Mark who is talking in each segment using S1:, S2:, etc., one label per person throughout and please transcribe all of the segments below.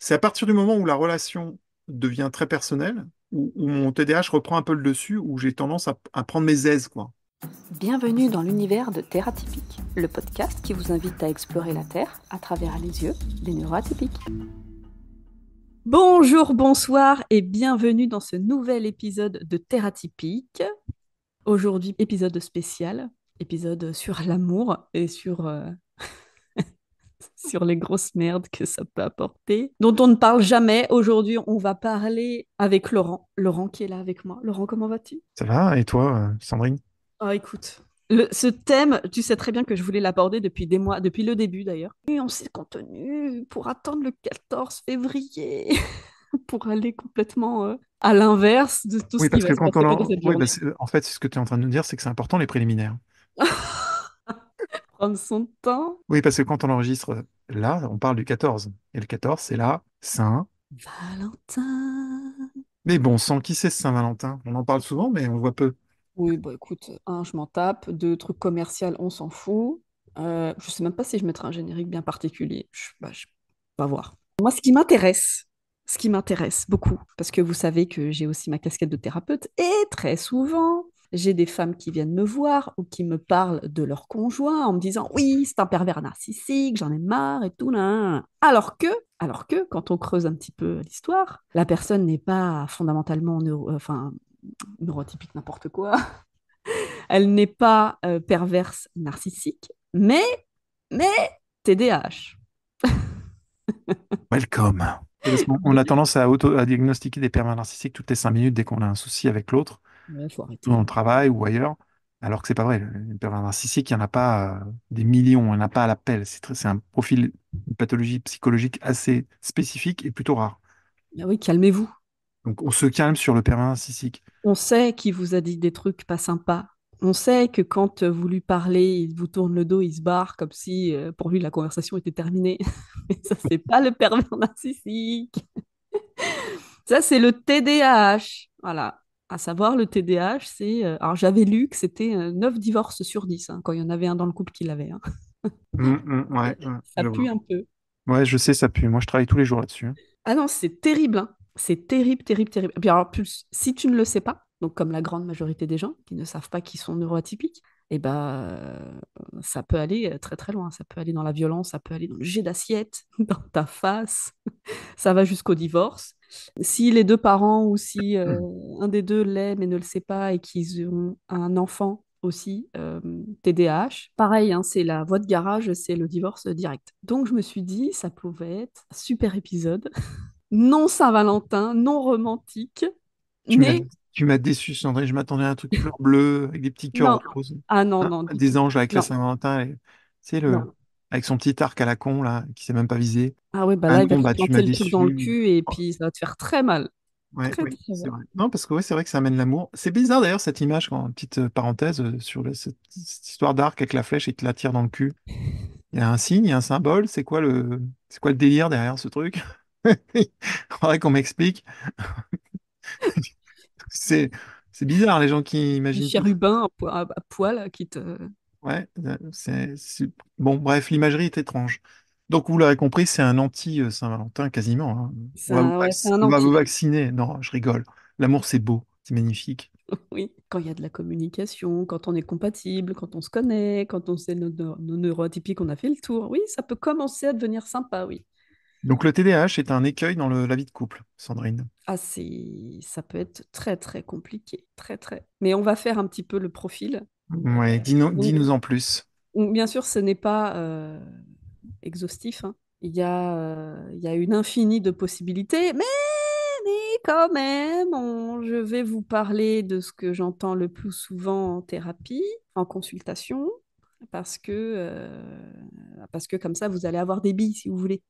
S1: C'est à partir du moment où la relation devient très personnelle, où mon TDAH reprend un peu le dessus, où j'ai tendance à prendre mes aises, quoi.
S2: Bienvenue dans l'univers de Terre Atypique, le podcast qui vous invite à explorer la Terre à travers les yeux des neuroatypiques. Bonjour, bonsoir et bienvenue dans ce nouvel épisode de Terre Atypique. Aujourd'hui, épisode spécial, épisode sur l'amour et sur les grosses merdes que ça peut apporter, dont on ne parle jamais. Aujourd'hui, on va parler avec Laurent. Laurent qui est là avec moi. Laurent, comment vas-tu?
S1: Ça va? Et toi, Sandrine?
S2: Oh, écoute, ce thème, tu sais très bien que je voulais l'aborder depuis des mois, depuis le début d'ailleurs. Et on s'est contenu pour attendre le 14 février, pour aller complètement à l'inverse de tout
S1: Oui,
S2: ce qui
S1: parce
S2: va
S1: que
S2: se
S1: quand on
S2: passer pendant
S1: en...
S2: cette
S1: Oui, bah,
S2: journée.
S1: en fait, ce que tu es en train de nous dire, c'est que c'est important, les préliminaires.
S2: Prendre son temps.
S1: Oui, parce que quand on enregistre là, on parle du 14. Et le 14, c'est la Saint.
S2: Valentin.
S1: Mais bon, sans qui c'est ce Saint-Valentin? On en parle souvent, mais on voit peu.
S2: Oui, bah écoute, un, je m'en tape. Deux, trucs commercial, on s'en fout. Je sais même pas si je mettrai un générique bien particulier. On va voir. Moi, ce qui m'intéresse beaucoup, parce que vous savez que j'ai aussi ma casquette de thérapeute, et très souvent, j'ai des femmes qui viennent me voir ou qui me parlent de leur conjoint en me disant, oui, c'est un pervers narcissique, j'en ai marre et tout, là. Alors que, quand on creuse un petit peu l'histoire, la personne n'est pas fondamentalement neurotypique n'importe quoi. Elle n'est pas perverse narcissique, mais TDAH.
S1: Welcome. Et parce qu'on on a tendance à diagnostiquer des pervers narcissiques toutes les 5 minutes dès qu'on a un souci avec l'autre,
S2: Il faut
S1: dans
S2: arrêter.
S1: le travail ou ailleurs, alors que c'est pas vrai. Le pervers narcissique, il n'y en a pas des millions, il n'y en a pas à l'appel. C'est un profil, une pathologie psychologique assez spécifique et plutôt rare.
S2: Ah oui, calmez-vous.
S1: Donc on se calme sur le pervers narcissique.
S2: On sait qui vous a dit des trucs pas sympas. On sait que quand vous lui parlez, il vous tourne le dos, il se barre comme si pour lui la conversation était terminée. Mais ça, c'est pas le pervers narcissique. Ça, c'est le TDAH. Voilà. À savoir, le TDAH, c'est. Alors, j'avais lu que c'était 9 divorces sur 10, hein, quand il y en avait un dans le couple qui l'avait, hein.
S1: Ouais, ouais,
S2: Ça
S1: je
S2: pue
S1: vois.
S2: un peu.
S1: Ouais, je sais, ça pue. Moi, je travaille tous les jours là-dessus, hein.
S2: Ah non, c'est terrible, hein. C'est terrible, terrible, terrible. Et puis alors, plus, si tu ne le sais pas, donc comme la grande majorité des gens qui ne savent pas qu'ils sont neuroatypiques, eh ben, ça peut aller très très loin. Ça peut aller dans la violence, ça peut aller dans le jet d'assiette, dans ta face. Ça va jusqu'au divorce. Si les deux parents ou si un des deux l'est mais ne le sait pas et qu'ils ont un enfant aussi TDAH, pareil, hein, c'est la voie de garage, c'est le divorce direct. Donc je me suis dit, ça pouvait être un super épisode non Saint-Valentin, non romantique,
S1: Tu m'as,
S2: mais
S1: tu m'as déçu, Sandrine. Je m'attendais à un truc fleur bleue avec des petits cœurs
S2: non.
S1: roses.
S2: Ah non,
S1: Hein,
S2: non, du
S1: des
S2: tout.
S1: anges avec la
S2: Non,
S1: Saint-Valentin. C'est le,
S2: non.
S1: avec son petit arc à la con, là, qui sait même pas viser.
S2: Ah ouais, bah
S1: Ah
S2: là, il va
S1: non,
S2: te
S1: bah tu
S2: planter
S1: m'as
S2: le truc dans le
S1: déçu.
S2: cul et
S1: Oh,
S2: puis ça va te faire très mal.
S1: ouais,
S2: Très,
S1: oui,
S2: très
S1: c'est
S2: mal.
S1: vrai. Non, parce que ouais, c'est vrai que ça amène l'amour. C'est bizarre d'ailleurs cette image, quand, petite parenthèse sur cette histoire d'arc avec la flèche et qui la tire dans le cul. Il y a un signe, il y a un symbole. C'est quoi le délire derrière ce truc? Il faudrait qu'on m'explique. C'est, c'est bizarre les gens qui
S2: Un
S1: imaginent tout.
S2: chérubin à poil qui te...
S1: Ouais, bon, bref, l'imagerie est étrange. Donc, vous l'aurez compris, c'est un anti-Saint-Valentin quasiment, hein.
S2: Ouais, c'est un
S1: On va vous
S2: anti.
S1: vacciner. Non, je rigole. L'amour, c'est beau, c'est magnifique.
S2: Oui, quand il y a de la communication, quand on est compatible, quand on se connaît, quand on sait nos neuroatypiques, on a fait le tour. Oui, ça peut commencer à devenir sympa, oui.
S1: Donc, le TDAH est un écueil dans la vie de couple, Sandrine.
S2: Ah, ça peut être très, très compliqué. Très, très. Mais on va faire un petit peu le profil.
S1: Ouais, dis-nous,
S2: Donc,
S1: dis-nous en plus.
S2: bien sûr, ce n'est pas exhaustif, hein. Il y a une infinie de possibilités, mais quand même, je vais vous parler de ce que j'entends le plus souvent en thérapie, en consultation, parce que, euh, parce que comme ça, vous allez avoir des billes si vous voulez,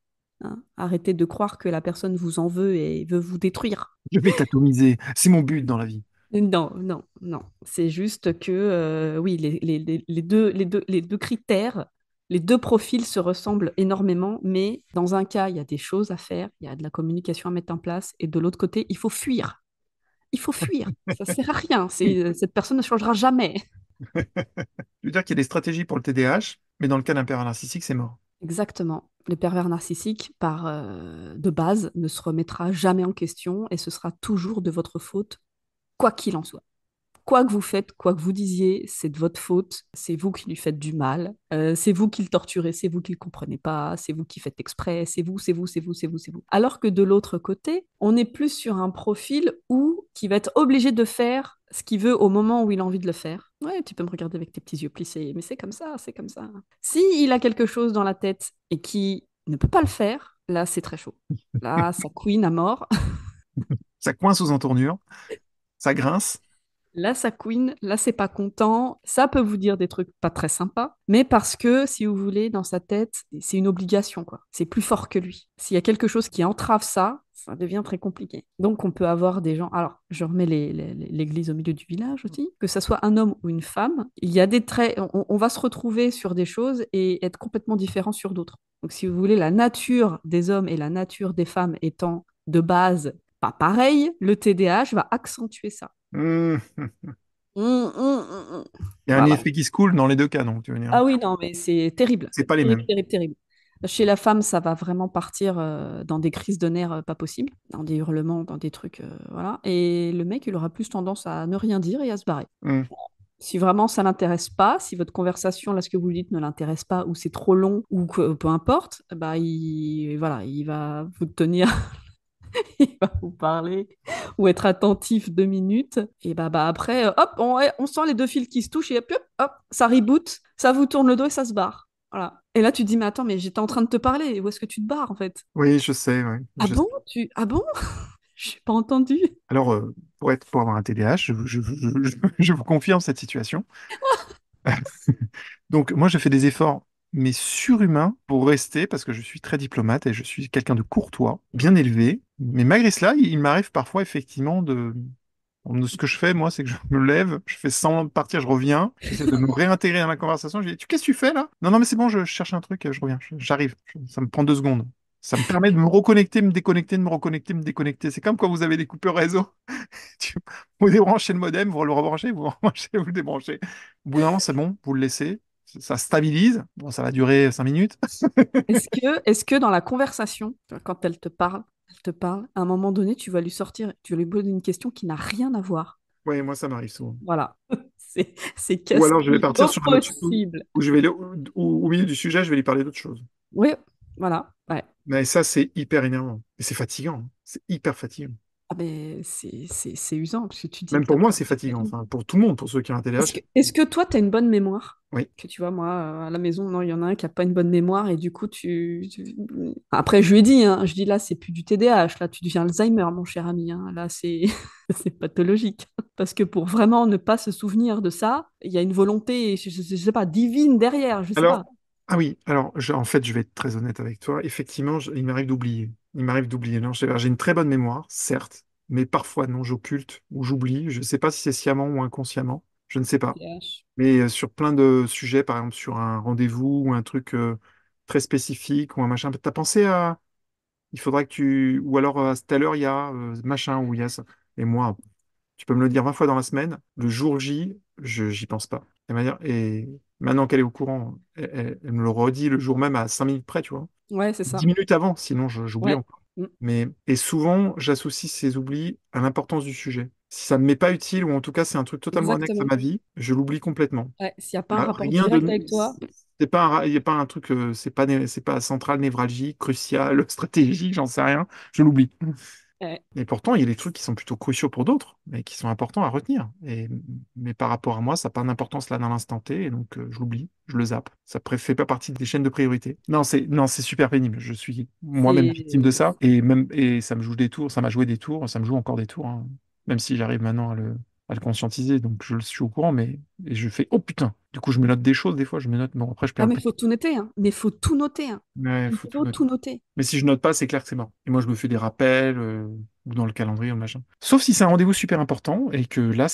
S2: hein. Arrêtez de croire que la personne vous en veut et veut vous détruire.
S1: Je vais t'atomiser. C'est mon but dans la vie.
S2: Non, non, non. C'est juste que, oui, les deux critères, les deux profils se ressemblent énormément, mais dans un cas, il y a des choses à faire, il y a de la communication à mettre en place, et de l'autre côté, il faut fuir. Il faut fuir. Ça sert à rien. Cette personne ne changera jamais.
S1: Je veux dire qu'il y a des stratégies pour le TDAH, mais dans le cas d'un pervers narcissique, c'est mort.
S2: Exactement. Le pervers narcissique, de base, ne se remettra jamais en question et ce sera toujours de votre faute, quoi qu'il en soit. Quoi que vous faites, quoi que vous disiez, c'est de votre faute, c'est vous qui lui faites du mal, c'est vous qui le torturez, c'est vous qui le comprenez pas, c'est vous qui faites exprès, c'est vous, c'est vous, c'est vous, c'est vous, c'est vous. Alors que de l'autre côté, on est plus sur un profil où qui va être obligé de faire ce qu'il veut au moment où il a envie de le faire. Ouais, tu peux me regarder avec tes petits yeux plissés, mais c'est comme ça, c'est comme ça. Si il a quelque chose dans la tête et qui ne peut pas le faire, là c'est très chaud. Là, ça couine à mort.
S1: Ça coince aux entournures, ça grince.
S2: Là, ça couine, là, c'est pas content. Ça peut vous dire des trucs pas très sympas, mais parce que, si vous voulez, dans sa tête, c'est une obligation, quoi. C'est plus fort que lui. S'il y a quelque chose qui entrave ça, ça devient très compliqué. Donc, on peut avoir des gens. Alors, je remets l'église au milieu du village aussi. Que ça soit un homme ou une femme, il y a des traits. On va se retrouver sur des choses et être complètement différent sur d'autres. Donc, si vous voulez, la nature des hommes et la nature des femmes étant de base pas pareil, le TDAH va accentuer ça.
S1: Mmh.
S2: Hum.
S1: Il y a un
S2: Voilà.
S1: effet qui se coule dans les deux cas, donc tu veux dire.
S2: Ah oui, non, mais c'est terrible.
S1: C'est pas les
S2: Terrible,
S1: mêmes.
S2: terrible, terrible. Chez la femme, ça va vraiment partir dans des crises de nerfs pas possibles, dans des hurlements, dans des trucs, voilà. Et le mec, il aura plus tendance à ne rien dire et à se barrer.
S1: Mmh.
S2: Si vraiment ça l'intéresse pas, si votre conversation, là, ce que vous dites ne l'intéresse pas, ou c'est trop long, ou peu importe, bah, voilà, il va vous tenir il va vous parler ou être attentif 2 minutes. Et bah après, hop, on sent les deux fils qui se touchent et hop, hop, hop, ça reboot, ça vous tourne le dos et ça se barre. Voilà. Et là, tu te dis, mais attends, mais j'étais en train de te parler, où est-ce que tu te barres en fait?
S1: Oui, je sais, ouais.
S2: Ah bon? Ah bon? J'ai pas entendu.
S1: Alors, pour avoir un TDAH, je vous confirme cette situation. Donc, moi, je fais des efforts, mais surhumains, pour rester, parce que je suis très diplomate et je suis quelqu'un de courtois, bien élevé. Mais malgré cela, il m'arrive parfois, effectivement, ce que je fais, moi, c'est que je me lève, je fais semblant de partir, je reviens, j'essaie de me réintégrer dans la conversation. Je dis, qu'est-ce que tu fais là? Non, non, mais c'est bon, je cherche un truc, je reviens, j'arrive. Ça me prend 2 secondes. Ça me permet de me reconnecter, me déconnecter, de me reconnecter, me déconnecter. C'est comme quand vous avez des coupures réseau. Tu- Vous débranchez le modem, vous le rebranchez, vous le rebranchez, vous le débranchez. Au bout d'un moment, c'est bon, vous le laissez. Ça stabilise. Bon, ça va durer 5 minutes.
S2: Est-ce que dans la conversation, quand elle te parle, à un moment donné, tu vas lui sortir, tu vas lui poser une question qui n'a rien à voir.
S1: Ouais, moi, ça m'arrive souvent.
S2: Voilà. C'est
S1: Ou
S2: qu'est-ce
S1: alors, je vais
S2: qui est
S1: partir sur un autre sujet,
S2: possible.
S1: où je vais, au milieu du sujet, je vais lui parler d'autre chose.
S2: Oui, voilà. Ouais.
S1: Mais ça, c'est hyper énervant. Et c'est fatigant, hein. C'est hyper fatigant.
S2: Ah ben, c'est usant, parce que tu dis
S1: Même
S2: que t'as
S1: pour moi,
S2: pas
S1: c'est fatigant.
S2: envie.
S1: Enfin, pour tout le monde, pour ceux qui ont un TDAH.
S2: Est-ce que toi, tu as une bonne mémoire?
S1: Oui.
S2: Que tu vois, moi, à la maison, non, il y en a un qui a pas une bonne mémoire, et du coup, Après, je lui ai dit, hein, je dis là, c'est plus du TDAH, là, tu deviens Alzheimer, mon cher ami, hein. Là, c'est c'est pathologique. Parce que pour vraiment ne pas se souvenir de ça, il y a une volonté, je sais pas, divine derrière, je sais
S1: Alors,
S2: pas.
S1: ah oui, alors, en fait, je vais être très honnête avec toi. Effectivement, il m'arrive d'oublier. Il m'arrive d'oublier. Non, j'ai une très bonne mémoire, certes, mais parfois, non, j'occulte ou j'oublie. Je ne sais pas si c'est sciemment ou inconsciemment. Je ne sais pas.
S2: TDAH.
S1: Mais sur plein de sujets, par exemple, sur un rendez-vous ou un truc très spécifique ou un machin, t'as pensé à. Il faudra que tu. Ou alors, à telle heure, il y a machin ou il y a ça. Et moi, tu peux me le dire 20 fois dans la semaine. Le jour J, j'y pense pas. Et maintenant qu'elle est au courant, elle me le redit le jour même à 5 minutes près, tu vois.
S2: Ouais, c'est
S1: 10
S2: ça.
S1: minutes avant, sinon j'oublie
S2: Ouais.
S1: encore.
S2: Mm.
S1: Et souvent, j'associe ces oublis à l'importance du sujet. Si ça ne m'est pas utile, ou en tout cas c'est un truc totalement annexe à
S2: Exactement.
S1: ma vie, je l'oublie complètement.
S2: Ouais, s'il n'y a pas un
S1: Ah,
S2: rapport
S1: rien
S2: direct
S1: de.
S2: avec toi,
S1: Il n'y a pas un truc, c'est pas central, névralgique, crucial, stratégique, j'en sais rien, je l'oublie.
S2: ouais.
S1: Et pourtant, il y a des trucs qui sont plutôt cruciaux pour d'autres, mais qui sont importants à retenir. Mais par rapport à moi, ça n'a pas d'importance là dans l'instant T, et donc je l'oublie, je le zappe. Ça ne fait pas partie des chaînes de priorité. Non, c'est super pénible. Je suis moi-même victime de
S2: c'est
S1: ça, et ça me joue des tours, ça m'a joué des tours, ça me joue encore des tours, hein. Même si j'arrive maintenant à le conscientiser, donc je le suis au courant, mais et je fais oh putain. Du coup, je me note des choses des fois, je me note, bon après je perds
S2: Ah,
S1: le
S2: mais
S1: plan.
S2: il faut tout noter, hein. Mais il faut tout noter, hein.
S1: Ouais,
S2: Il
S1: faut tout
S2: faut
S1: noter.
S2: tout noter.
S1: Mais si je note pas, c'est clair que c'est mort. Et moi, je me fais des rappels ou dans le calendrier ou machin. Sauf si c'est un rendez-vous super important et que là,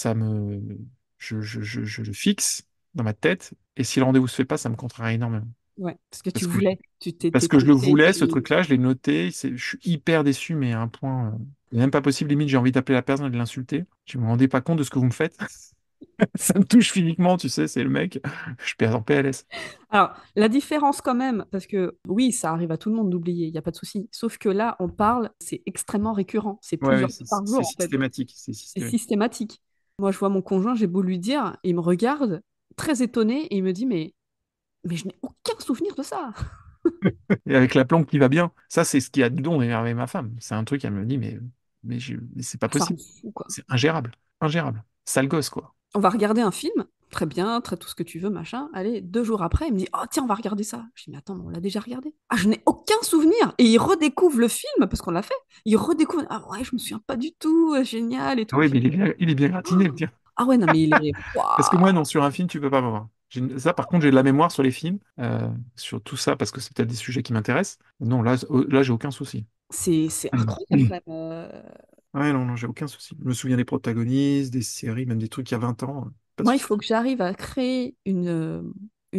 S1: je le fixe dans ma tête. Et si le rendez-vous se fait pas, ça me contrarie énormément.
S2: Ouais, parce que tu
S1: Parce que,
S2: voulais, tu
S1: parce
S2: t'étais
S1: que je le
S2: projeté,
S1: voulais, ce truc-là, je l'ai noté. Je suis hyper déçu, mais à un point, c'est même pas possible. Limite, j'ai envie d'appeler la personne et de l'insulter. Je me rendais pas compte de ce que vous me faites. Ça me touche physiquement, tu sais, c'est le mec. Je perds en PLS.
S2: Alors, la différence quand même, parce que oui, ça arrive à tout le monde d'oublier, il n'y a pas de souci. Sauf que là, on parle, c'est extrêmement récurrent. C'est
S1: Ouais, ouais,
S2: plusieurs fois par
S1: c'est
S2: jour, en fait.
S1: systématique. C'est
S2: C'est
S1: systématique.
S2: systématique. Moi, je vois mon conjoint, j'ai beau lui dire, il me regarde, très étonné, et il me dit, mais je n'ai aucun souvenir de ça.
S1: Et avec la planque qui va bien, ça, c'est ce qui a du don d'énerver ma femme. C'est un truc, elle me dit, mais c'est pas
S2: Ça rend
S1: possible.
S2: fou, quoi.
S1: C'est ingérable. Ingérable. Sale gosse, quoi.
S2: On va regarder un film, très bien, très tout ce que tu veux, machin. Allez, 2 jours après, il me dit, oh tiens, on va regarder ça. Je dis, mais attends, mais on l'a déjà regardé. Ah, je n'ai aucun souvenir. Et il redécouvre le film, parce qu'on l'a fait. Il redécouvre, ah ouais, je me souviens pas du tout, génial et
S1: Ah
S2: tout.
S1: oui, mais il est bien gratiné, le
S2: Oh,
S1: tien.
S2: ah ouais, non, mais il est.
S1: Parce que moi,
S2: Waouh.
S1: non, sur un film, tu peux pas m'avoir. Ça, par contre, j'ai de la mémoire sur les films, sur tout ça, parce que c'est peut-être des sujets qui m'intéressent. Non, là, j'ai aucun souci.
S2: C'est incroyable quand même.
S1: Ouais, non, non, j'ai aucun souci. Je me souviens des protagonistes, des séries, même des trucs il y a 20 ans. Pas de
S2: Moi, il
S1: souci.
S2: faut que j'arrive à créer une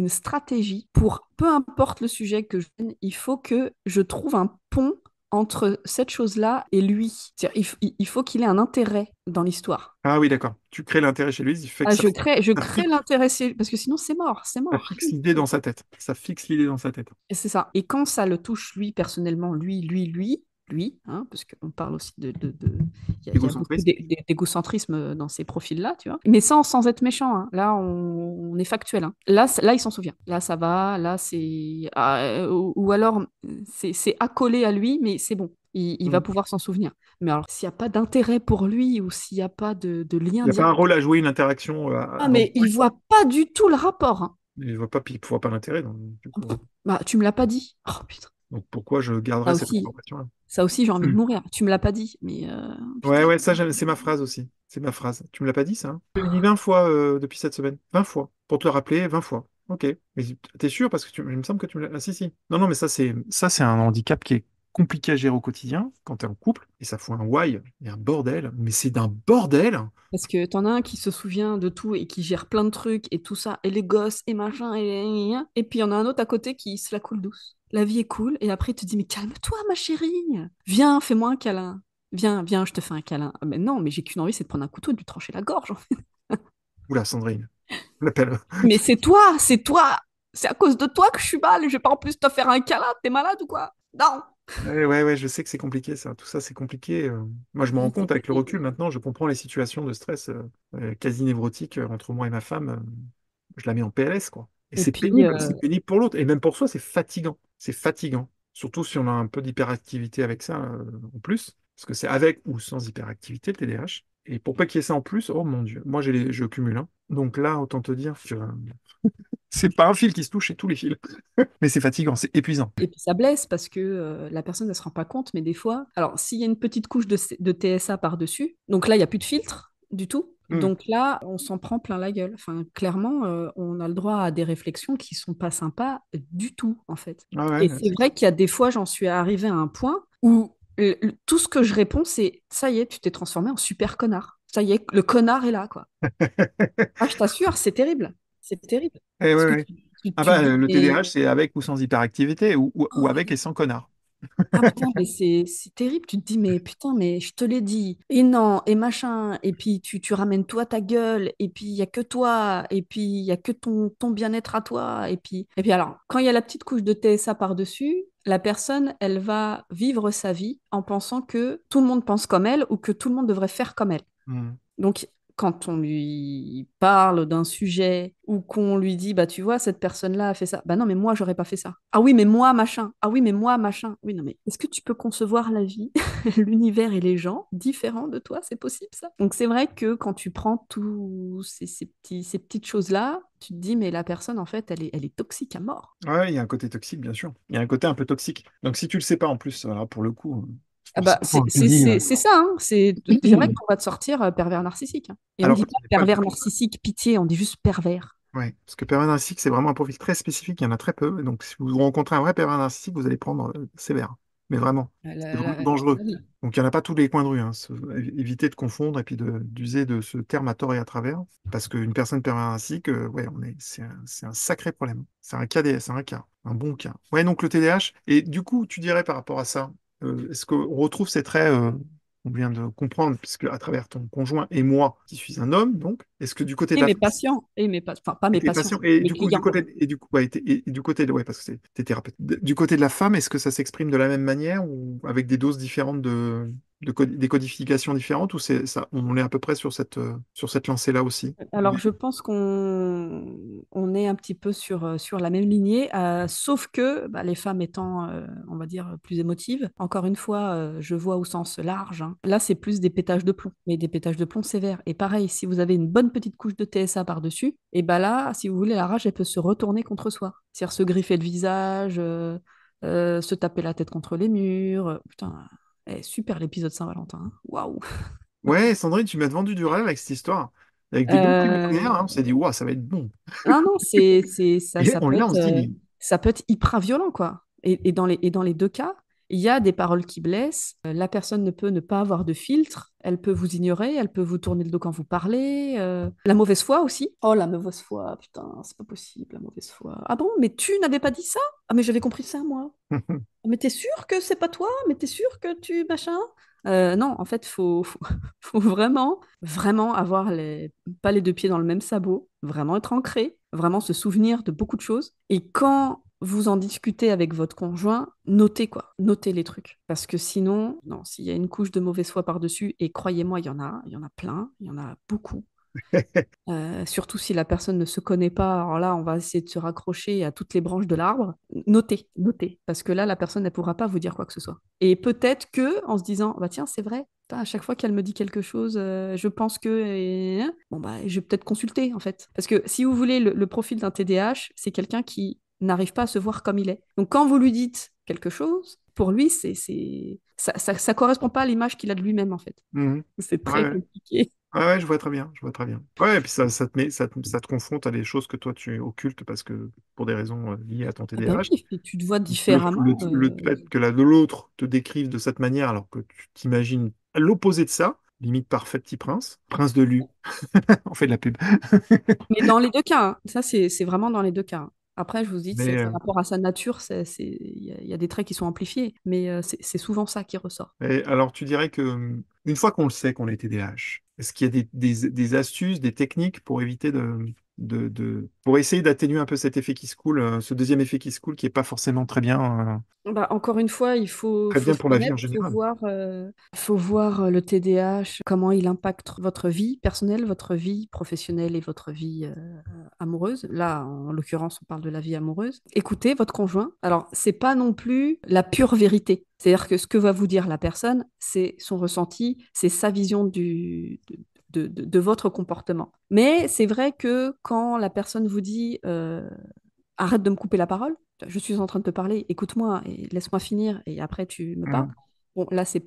S2: stratégie pour, peu importe le sujet que je donne, il faut que je trouve un pont entre cette chose-là et lui. C'est-à-dire, il faut qu'il ait un intérêt dans l'histoire.
S1: Ah oui, d'accord. Tu crées l'intérêt chez lui, il fait que
S2: Ah,
S1: ça,
S2: je
S1: ça
S2: crée
S1: fixe,
S2: l'intérêt, parce que sinon c'est mort, c'est
S1: ça
S2: mort.
S1: fixe l'idée dans sa tête. Ça fixe l'idée dans sa tête.
S2: Et c'est ça. Et quand ça le touche lui personnellement, lui, hein, parce qu'on parle aussi il y a beaucoup
S1: Égocentrisme.
S2: d'égocentrisme dans ces profils-là, tu vois. Mais sans être méchant, hein. Là, on est factuel, hein. Là, il s'en souvient. Là, ça va. Là, c'est ou alors c'est accolé à lui, mais c'est bon. Il va
S1: Mm.
S2: pouvoir s'en souvenir. Mais alors, s'il n'y a pas d'intérêt pour lui ou s'il n'y a pas de
S1: Il
S2: lien
S1: n'y a pas un
S2: direct,
S1: rôle à jouer, une interaction
S2: ah,
S1: dans le
S2: mais il
S1: truc.
S2: voit pas du tout le rapport, hein.
S1: Il voit pas l'intérêt, du coup.
S2: Bah, tu me l'as pas dit. Oh putain.
S1: Donc pourquoi je
S2: Ça
S1: garderais cette
S2: aussi,
S1: information-là?
S2: ça aussi, j'ai envie de
S1: Mm.
S2: mourir. Tu me l'as pas dit, mais
S1: Ouais,
S2: putain.
S1: ouais, ça, c'est ma phrase aussi. C'est ma phrase. Tu me l'as pas dit, ça? Hein. Je l'ai dit 20 fois depuis cette semaine. 20 fois. Pour te le rappeler, 20 fois. Ok. Mais t'es sûr? Parce que il me semble que tu me l'as. Ah, si, si. Non, non, mais ça, c'est un handicap qui est compliqué à gérer au quotidien quand t'es en couple. Et ça fout un why et un bordel. Mais c'est d'un bordel.
S2: Parce que t'en as un qui se souvient de tout et qui gère plein de trucs et tout ça, et les gosses et machin, et puis il y en a un autre à côté qui se la coule douce. La vie est cool, et après il te dit, mais calme-toi, ma chérie. Viens, fais-moi un câlin. Viens, viens, je te fais un câlin. Ah, mais non, mais j'ai qu'une envie, c'est de prendre un couteau et de lui trancher la gorge, en fait.
S1: Oula, Sandrine. Je l'appelle.
S2: Mais c'est toi, c'est toi. C'est à cause de toi que je suis mal. Je vais pas en plus te faire un câlin. T'es malade ou quoi? Non.
S1: Ouais, ouais, ouais, je sais que c'est compliqué, ça. Tout ça, c'est compliqué. Moi, je me rends compte avec le recul maintenant. Je comprends les situations de stress quasi névrotiques entre moi et ma femme. Je la mets en PLS, quoi. Et
S2: Et puis,
S1: c'est pénible pour l'autre. Et même pour soi, c'est fatigant. C'est fatigant. Surtout si on a un peu d'hyperactivité avec ça en plus. Parce que c'est avec ou sans hyperactivité, le TDAH. Et pour pas qu'il y ait ça en plus, oh mon Dieu, moi je cumule. Hein. Donc là, autant te dire que c'est pas un fil qui se touche, c'est tous les fils. Mais c'est fatigant, c'est épuisant.
S2: Et puis ça blesse parce que la personne ne se rend pas compte, mais des fois, alors s'il y a une petite couche de TSA par-dessus, donc là, il n'y a plus de filtre du tout.
S1: Hmm.
S2: Donc là, on s'en prend plein la gueule. Enfin, clairement, on a le droit à des réflexions qui sont pas sympas du tout, en fait.
S1: Ah
S2: Et
S1: ouais,
S2: c'est vrai qu'il y a des fois, j'en suis arrivée à un point où tout ce que je réponds, c'est ça y est, tu t'es transformé en super connard. Ça y est, le connard est là, quoi. Ah, je t'assure, c'est terrible. C'est terrible.
S1: Eh ouais,
S2: Parce que
S1: ouais. Ah
S2: tu te
S1: bah,
S2: dis,
S1: le
S2: mais
S1: TDAH, c'est avec ou sans hyperactivité, ou avec et sans connard.
S2: ah putain, mais c'est terrible. Tu te dis, mais putain, mais je te l'ai dit. Et non, et machin. Et puis tu ramènes toi ta gueule. Et puis il y a que toi. Et puis il y a que ton bien-être à toi. Et puis alors, quand il y a la petite couche de TSA par-dessus, la personne, elle va vivre sa vie en pensant que tout le monde pense comme elle ou que tout le monde devrait faire comme elle.
S1: Hmm.
S2: Donc, quand on lui parle d'un sujet ou qu'on lui dit, bah tu vois, cette personne-là a fait ça, bah non, mais moi, j'aurais pas fait ça. Ah oui, mais moi, machin. Ah oui, mais moi, machin. Oui, non, mais est-ce que tu peux concevoir la vie, l'univers et les gens différents de toi? C'est possible, ça? Donc, c'est vrai que quand tu prends tous ces petites choses-là, tu te dis, mais la personne, en fait, elle est toxique à mort.
S1: Ouais, il y a un côté toxique, bien sûr. Il y a un côté un peu toxique. Donc si tu le sais pas en plus, voilà, pour le coup, c'est
S2: Ah
S1: pour ça
S2: bah,
S1: qu'on te dit.
S2: c'est ça, hein. C'est direct qu'on va te sortir pervers narcissique, hein. Et on
S1: Alors,
S2: dit
S1: ce
S2: pas
S1: n'est pas le
S2: pervers
S1: cas.
S2: narcissique, pitié, on dit juste pervers.
S1: Ouais, parce que pervers narcissique, c'est vraiment un profil très spécifique, il y en a très peu. Donc si vous rencontrez un vrai pervers narcissique, vous allez prendre sévère. Mais vraiment,
S2: La-
S1: c'est
S2: la-
S1: vraiment
S2: la-
S1: dangereux.
S2: la-
S1: Donc il n'y en a pas tous les coins de rue. Hein. Évitez de confondre et puis d'user de ce terme à tort et à travers. Parce qu'une personne pervers narcissique, ouais, c'est un sacré problème. C'est un cas, c'est un cas, un bon cas. Ouais, donc le TDAH. Et du coup, tu dirais par rapport à ça, est-ce qu'on retrouve ces traits on vient de comprendre, puisque à travers ton conjoint et moi, qui suis un homme, donc, est-ce que du côté de
S2: Et
S1: la
S2: mes
S1: femme,
S2: patients, enfin pas
S1: et
S2: mes
S1: tes
S2: patients,
S1: patients, et
S2: mes
S1: du coup, du
S2: clients.
S1: côté, et du coup, ouais, et du côté, ouais, parce que c'est t'es thérapeute. Du côté de la femme, est-ce que ça s'exprime de la même manière ou avec des doses différentes des codifications différentes ou c'est ça, on est à peu près sur cette lancée-là aussi?
S2: Alors, je pense qu'on est un petit peu sur la même lignée, sauf que bah, les femmes étant, on va dire, plus émotives, encore une fois, je vois au sens large, hein. Là, c'est plus des pétages de plomb, mais des pétages de plomb sévères. Et pareil, si vous avez une bonne petite couche de TSA par-dessus, et bah là, si vous voulez, la rage, elle peut se retourner contre soi. C'est-à-dire se griffer le visage, se taper la tête contre les murs. Putain, super l'épisode Saint-Valentin, hein. Waouh!
S1: Ouais, Sandrine, tu m'as vendu du rêve avec cette histoire. Avec des bons préliminaires,
S2: Euh,
S1: hein, on s'est dit, waouh, ça va être bon.
S2: Non, non, ça,
S1: Et là, on se dit, mais
S2: ça peut être hyper violent, quoi. Et dans les deux cas, il y a des paroles qui blessent. La personne ne peut ne pas avoir de filtre. Elle peut vous ignorer, elle peut vous tourner le dos quand vous parlez. La mauvaise foi aussi. Oh, la mauvaise foi, putain, c'est pas possible, la mauvaise foi. Ah bon, mais tu n'avais pas dit ça? Ah, mais j'avais compris ça, moi. Mais t'es sûr que c'est pas toi? Mais t'es sûr que tu machin? Non, en fait, faut vraiment, vraiment avoir pas les deux pieds dans le même sabot, vraiment être ancré, vraiment se souvenir de beaucoup de choses. Et quand vous en discutez avec votre conjoint, notez quoi, notez les trucs. Parce que sinon, non, s'il y a une couche de mauvaise foi par-dessus, et croyez-moi, il y en a plein, il y en a beaucoup. Surtout si la personne ne se connaît pas, alors là, on va essayer de se raccrocher à toutes les branches de l'arbre. Notez, notez, parce que là, la personne ne pourra pas vous dire quoi que ce soit. Et peut-être que, en se disant, bah tiens, c'est vrai, putain, à chaque fois qu'elle me dit quelque chose, je pense que, hein, bon bah, je vais peut-être consulter en fait, parce que si vous voulez, le profil d'un TDAH, c'est quelqu'un qui n'arrive pas à se voir comme il est. Donc quand vous lui dites quelque chose, pour lui, ça correspond pas à l'image qu'il a de lui-même en fait.
S1: mhm.
S2: C'est
S1: Ouais,
S2: très
S1: ouais.
S2: compliqué.
S1: Ouais, ouais, je vois très bien, je vois très bien. Ouais, et puis ça te met, ça te confronte à des choses que toi tu occultes parce que pour des raisons liées à ton
S2: Ah bah
S1: TDAH.
S2: oui, et tu te vois différemment.
S1: Le fait que l'autre te décrive de cette manière alors que tu t'imagines l'opposé de ça, limite parfait petit prince, prince de Lu, on fait de la pub.
S2: Mais dans les deux cas, hein. Ça, c'est vraiment dans les deux cas, hein. Après, je vous dis,
S1: Mais,
S2: c'est par rapport à sa nature, il y a des traits qui sont amplifiés, mais c'est souvent ça qui ressort.
S1: et alors tu dirais que une fois qu'on le sait qu'on est TDAH, est-ce qu'il y a des astuces, des techniques pour éviter pour essayer d'atténuer un peu cet effet qui se coule, ce deuxième effet qui se coule qui est pas forcément
S2: Bah, encore une fois,
S1: très
S2: faut
S1: bien
S2: se
S1: pour la vie
S2: connaître,
S1: en général.
S2: faut voir le TDAH, comment il impacte votre vie personnelle, votre vie professionnelle et votre vie amoureuse. Là, en l'occurrence, on parle de la vie amoureuse. Écoutez votre conjoint. Alors, c'est pas non plus la pure vérité. C'est-à-dire que ce que va vous dire la personne, c'est son ressenti, c'est sa vision de votre comportement. Mais c'est vrai que quand la personne vous dit arrête de me couper la parole, je suis en train de te parler, écoute-moi et laisse-moi finir et après tu me parles.
S1: Mhm.
S2: Bon, là, c'est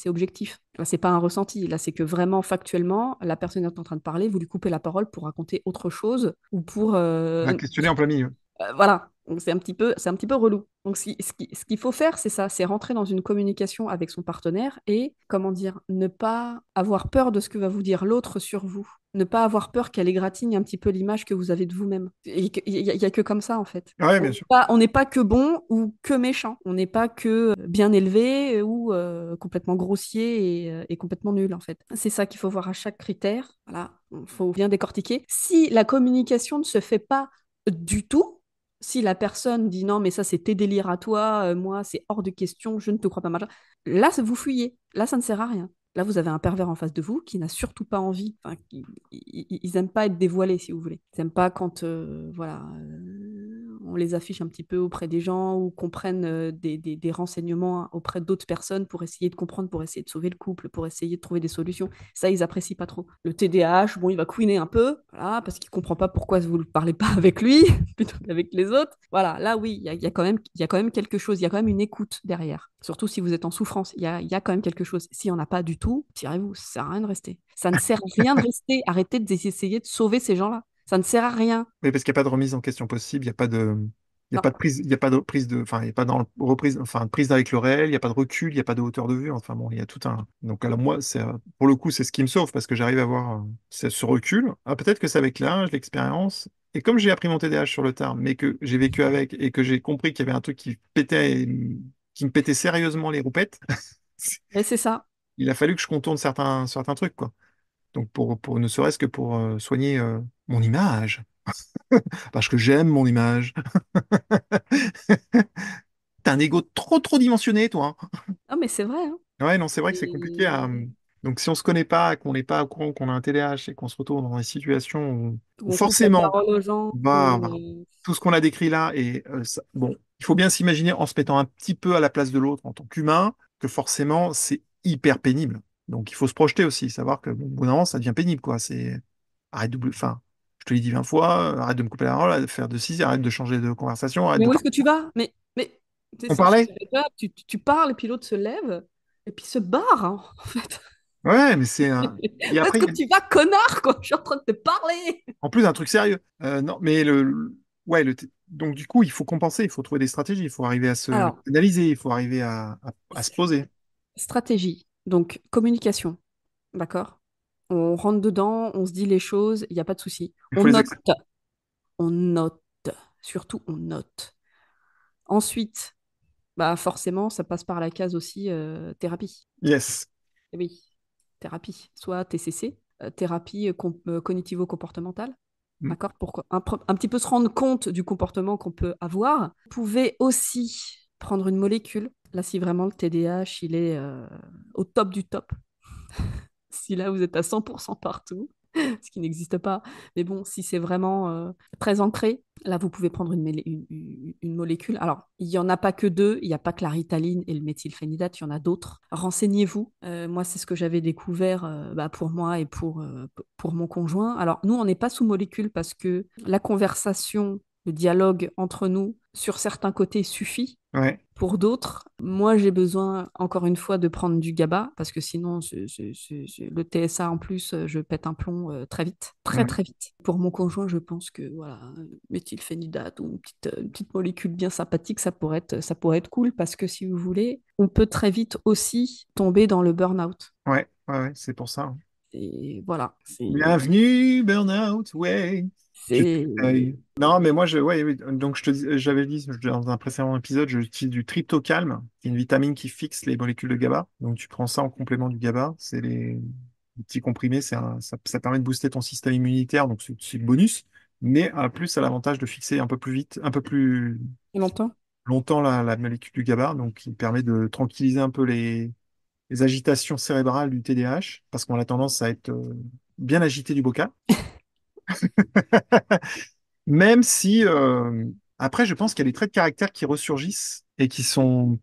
S2: objectif. Là, c'est pas un ressenti. Là, c'est que vraiment, factuellement, la personne est en train de parler, vous lui coupez la parole pour raconter autre chose ou pour,
S1: Va questionner en plein milieu.
S2: voilà, donc c'est un petit peu relou. Donc ce qu'il faut faire, c'est ça, c'est rentrer dans une communication avec son partenaire et, comment dire, ne pas avoir peur de ce que va vous dire l'autre sur vous. Ne pas avoir peur qu'elle égratigne un petit peu l'image que vous avez de vous-même. Il y a que comme ça, en fait.
S1: Ouais, bien sûr.
S2: On n'est pas que bon ou que méchant. On n'est pas que bien élevé ou complètement grossier et complètement nul, en fait. C'est ça qu'il faut voir à chaque critère. Voilà, il faut bien décortiquer. Si la communication ne se fait pas du tout, si la personne dit non, mais ça c'est tes délires à toi, moi c'est hors de question, je ne te crois pas, machin, là vous fuyez, là ça ne sert à rien. Là vous avez un pervers en face de vous qui n'a surtout pas envie, enfin, ils aiment pas être dévoilés si vous voulez. Ils aiment pas quand voilà, on les affiche un petit peu auprès des gens ou qu'on prenne des renseignements auprès d'autres personnes pour essayer de comprendre, pour essayer de sauver le couple, pour essayer de trouver des solutions. Ça, ils apprécient pas trop. Le TDAH, bon, il va couiner un peu, voilà, parce qu'il comprend pas pourquoi vous ne parlez pas avec lui plutôt qu'avec les autres. Voilà, là, oui, il y a quand même quelque chose, il y a quand même une écoute derrière. Surtout si vous êtes en souffrance, il y a quand même quelque chose. S'il n'y en a pas du tout, tirez-vous, ça sert à rien de rester. Ça ne sert à rien de rester. Arrêtez d'essayer de sauver ces gens-là. Ça ne sert à rien.
S1: Oui, parce qu'il n'y a pas de remise en question possible, il n'y a pas il y a
S2: Non.
S1: pas de prise, il y a pas de prise de, enfin, il y a pas de reprise, enfin, de prise avec le réel, il n'y a pas de recul, il n'y a pas de hauteur de vue, enfin bon, il y a tout un. Donc, alors moi, pour le coup, c'est ce qui me sauve parce que j'arrive à avoir ce recul. Ah, peut-être que c'est avec l'âge, l'expérience. Et comme j'ai appris mon TDAH sur le tard, mais que j'ai vécu avec et que j'ai compris qu'il y avait un truc qui pétait, qui me pétait sérieusement les roupettes,
S2: Et c'est ça.
S1: il a fallu que je contourne certains trucs, quoi. Donc, pour ne serait-ce que pour soigner mon image. Parce que j'aime mon image. T'as un ego trop dimensionné, toi, hein.
S2: Ah, mais c'est vrai, hein.
S1: Ouais, non, c'est vrai que c'est compliqué à.
S2: Et
S1: Donc, si on se connaît pas, qu'on n'est pas au courant qu'on a un TDAH et qu'on se retrouve dans des situations où
S2: où on coupe la
S1: forcément,
S2: parole aux gens.
S1: bah, tout ce qu'on a décrit là, et bon, il faut bien s'imaginer en se mettant un petit peu à la place de l'autre en tant qu'humain, que forcément, c'est hyper pénible. Donc, il faut se projeter aussi, savoir que, bon, au bout d'un moment, ça devient pénible, quoi. C'est arrête de. Enfin, je te l'ai dit 20 fois, arrête de me couper la parole, arrête de faire de ci, arrête de changer de conversation, arrête
S2: Mais
S1: de
S2: où est-ce
S1: parler.
S2: que tu vas? Mais
S1: On parlait?
S2: tu parles et puis l'autre se lève et puis se barre, hein, en fait.
S1: Ouais, mais c'est un. Et
S2: Où est-ce
S1: après,
S2: que tu vas, connard, quoi? Je suis en train de te parler.
S1: en plus, un truc sérieux. Non, mais ouais, donc du coup, il faut compenser, il faut trouver des stratégies, il faut arriver à se
S2: Alors,
S1: analyser, il faut arriver à se poser.
S2: stratégie. Donc, communication. D'accord? On rentre dedans, on se dit les choses, il n'y a pas de souci.
S1: Il faut les accepter.
S2: On note. Surtout, on note. Ensuite, bah forcément, ça passe par la case aussi thérapie.
S1: Yes.
S2: Eh oui, thérapie. Soit TCC, thérapie cognitivo-comportementale.
S1: Mm.
S2: D'accord? Pour un petit peu se rendre compte du comportement qu'on peut avoir. Vous pouvez aussi prendre une molécule. Là, si vraiment le TDAH, il est au top du top, si là vous êtes à 100% partout, ce qui n'existe pas, mais bon, si c'est vraiment très ancré, là vous pouvez prendre une molécule. Alors, il n'y en a pas que deux, il n'y a pas que la ritaline et le méthylphénidate, il y en a d'autres. Renseignez-vous. Moi, c'est ce que j'avais découvert bah, pour moi et pour mon conjoint. Alors, nous, on n'est pas sous molécule parce que la conversation, le dialogue entre nous, sur certains côtés, suffit.
S1: Ouais.
S2: Pour d'autres, moi, j'ai besoin, encore une fois, de prendre du GABA, parce que sinon, le TSA, en plus, je pète un plomb très vite, très,
S1: Mm.
S2: très vite. Pour mon conjoint, je pense que, voilà, méthylphénidate ou une petite molécule bien sympathique, ça pourrait être cool, parce que, si vous voulez, on peut très vite aussi tomber dans le burn-out.
S1: Ouais, c'est pour ça.
S2: Et voilà,
S1: Bienvenue, Burnout, ouais. Je
S2: c'est,
S1: Non, mais moi, ouais, oui, donc j'avais dit dans un précédent épisode, j'utilise du tryptocalme, qui est une vitamine qui fixe les molécules de GABA. Donc tu prends ça en complément du GABA. C'est les petits comprimés, ça permet de booster ton système immunitaire, donc c'est le bonus. Mais plus, ça a l'avantage de fixer un peu plus vite, un peu plus
S2: longtemps.
S1: longtemps la molécule du GABA, donc il permet de tranquilliser un peu les agitations cérébrales du TDAH, parce qu'on a tendance à être bien agité du bocal. Même si, après, je pense qu'il y a des traits de caractère qui ressurgissent et qui sont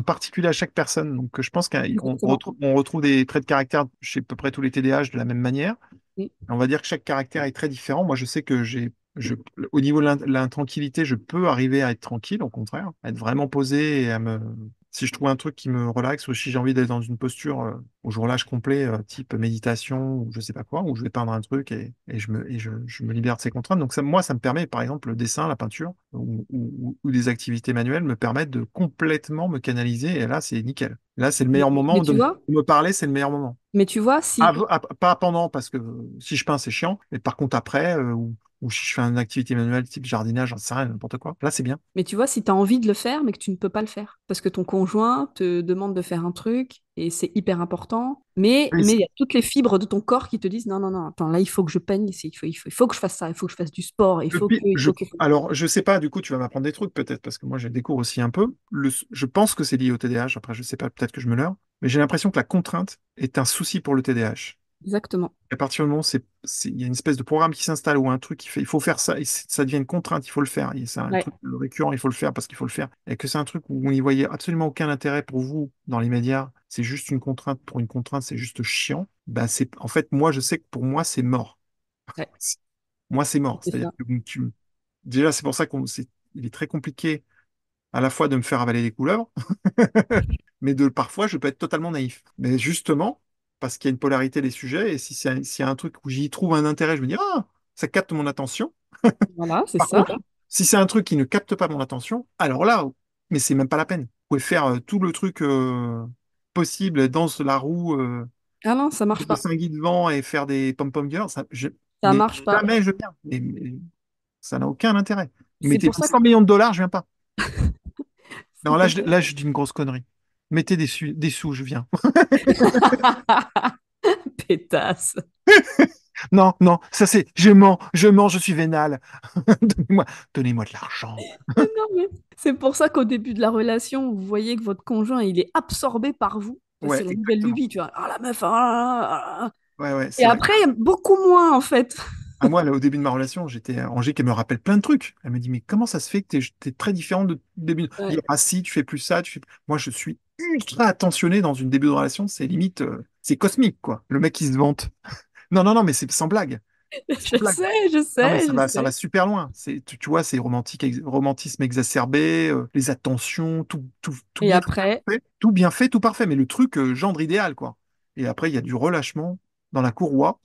S1: particuliers à chaque personne. Donc, je pense
S2: Exactement.
S1: on retrouve des traits de caractère chez à peu près tous les TDAH de la même manière.
S2: Mm.
S1: On va dire que chaque caractère est très différent. Moi, je sais que au niveau de l'intranquillité, je peux arriver à être tranquille, au contraire, à être vraiment posé et si je trouve un truc qui me relaxe ou si j'ai envie d'être dans une posture où je relâche complet, type méditation ou je sais pas quoi, où je vais peindre un truc et je me libère de ces contraintes. Donc, moi, ça me permet, par exemple, le dessin, la peinture ou des activités manuelles me permettent de complètement me canaliser et là, c'est nickel. Là, c'est le meilleur moment
S2: Mais
S1: de
S2: tu vois,
S1: me parler, c'est le meilleur moment.
S2: mais tu vois, si
S1: Pas pendant, parce que si je peins, c'est chiant. Mais par contre, après, ou si je fais une activité manuelle type jardinage, j'en sais rien, n'importe quoi. Là, c'est bien.
S2: Mais tu vois, si tu as envie de le faire, mais que tu ne peux pas le faire, parce que ton conjoint te demande de faire un truc et c'est hyper important,
S1: Oui,
S2: mais il y a toutes les fibres de ton corps qui te disent non, non, non, attends, là, il faut que je peigne, il faut que je fasse ça, il faut que je fasse du sport,
S1: le pi-
S2: il
S1: je,
S2: faut que.
S1: alors, je sais pas, du coup, tu vas m'apprendre des trucs peut-être, parce que moi, je découvre aussi un peu. Je pense que c'est lié au TDAH. Après, je sais pas, peut-être que je me leurre. Mais j'ai l'impression que la contrainte est un souci pour le TDAH.
S2: Exactement.
S1: À partir du moment où il y a une espèce de programme qui s'installe ou un truc qui fait, il faut faire ça, et ça devient une contrainte, il faut le faire. Et c'est un
S2: Ouais,
S1: truc récurrent, il faut le faire parce qu'il faut le faire. Et que c'est un truc où vous n'y voyez absolument aucun intérêt pour vous dans les médias, c'est juste une contrainte pour une contrainte, c'est juste chiant. Bah en fait, moi, je sais que pour moi, c'est mort.
S2: ouais,
S1: Moi, c'est mort.
S2: c'est
S1: C'est-à-dire
S2: ça.
S1: que déjà, c'est pour ça il est très compliqué à la fois de me faire avaler des couleuvres, mais parfois, je peux être totalement naïf. Mais justement, parce qu'il y a une polarité des sujets, et s'il y a un truc où j'y trouve un intérêt, je me dis, ah, ça capte mon attention.
S2: Voilà, c'est
S1: Par
S2: ça.
S1: contre, si c'est un truc qui ne capte pas mon attention, alors là, mais c'est même pas la peine. Vous pouvez faire tout le truc possible, danse la roue,
S2: Ah non, ça marche
S1: de
S2: pas.
S1: 5 guides devant et faire des pom-pom girls,
S2: Ça
S1: mais
S2: marche pas.
S1: jamais je viens. Mais ça n'a aucun intérêt.
S2: C'est pour
S1: Mettez-moi
S2: ça que
S1: 100 millions de dollars, je viens pas. Non,
S2: c'est pour ça.
S1: là, je dis une grosse connerie. Mettez des sous, je viens.
S2: Pétasse.
S1: Non, non, ça c'est, je mens, je suis vénal. Donnez-moi, donnez-moi de l'argent.
S2: Non, mais c'est pour ça qu'au début de la relation, vous voyez que votre conjoint, il est absorbé par vous.
S1: Ouais,
S2: C'est la nouvelle
S1: exactement.
S2: lubie, tu vois. Ah, la meuf, ah, ah, ah, ah.
S1: Ouais, ouais,
S2: Et
S1: c'est vrai.
S2: après, beaucoup moins, en fait.
S1: À moi, là, au début de ma relation, j'étais Angélique, elle me rappelle plein de trucs. Elle me dit, mais comment ça se fait que t'es très différent de début de... Je dis,
S2: Ouais.
S1: ah si, tu fais plus ça, tu fais... Moi, je suis ultra attentionné dans une début de relation, c'est limite, c'est cosmique, quoi. Le mec qui se vante. Non, non, non, mais c'est sans blague. Sans
S2: Je
S1: blague.
S2: sais, je
S1: Non, mais
S2: sais, je
S1: ça va
S2: sais.
S1: super loin. Tu vois, c'est romantisme exacerbé, les attentions,
S2: Et après,
S1: bien fait, tout parfait. Mais le truc, gendre idéal, quoi. Et après, il y a du relâchement dans la courroie.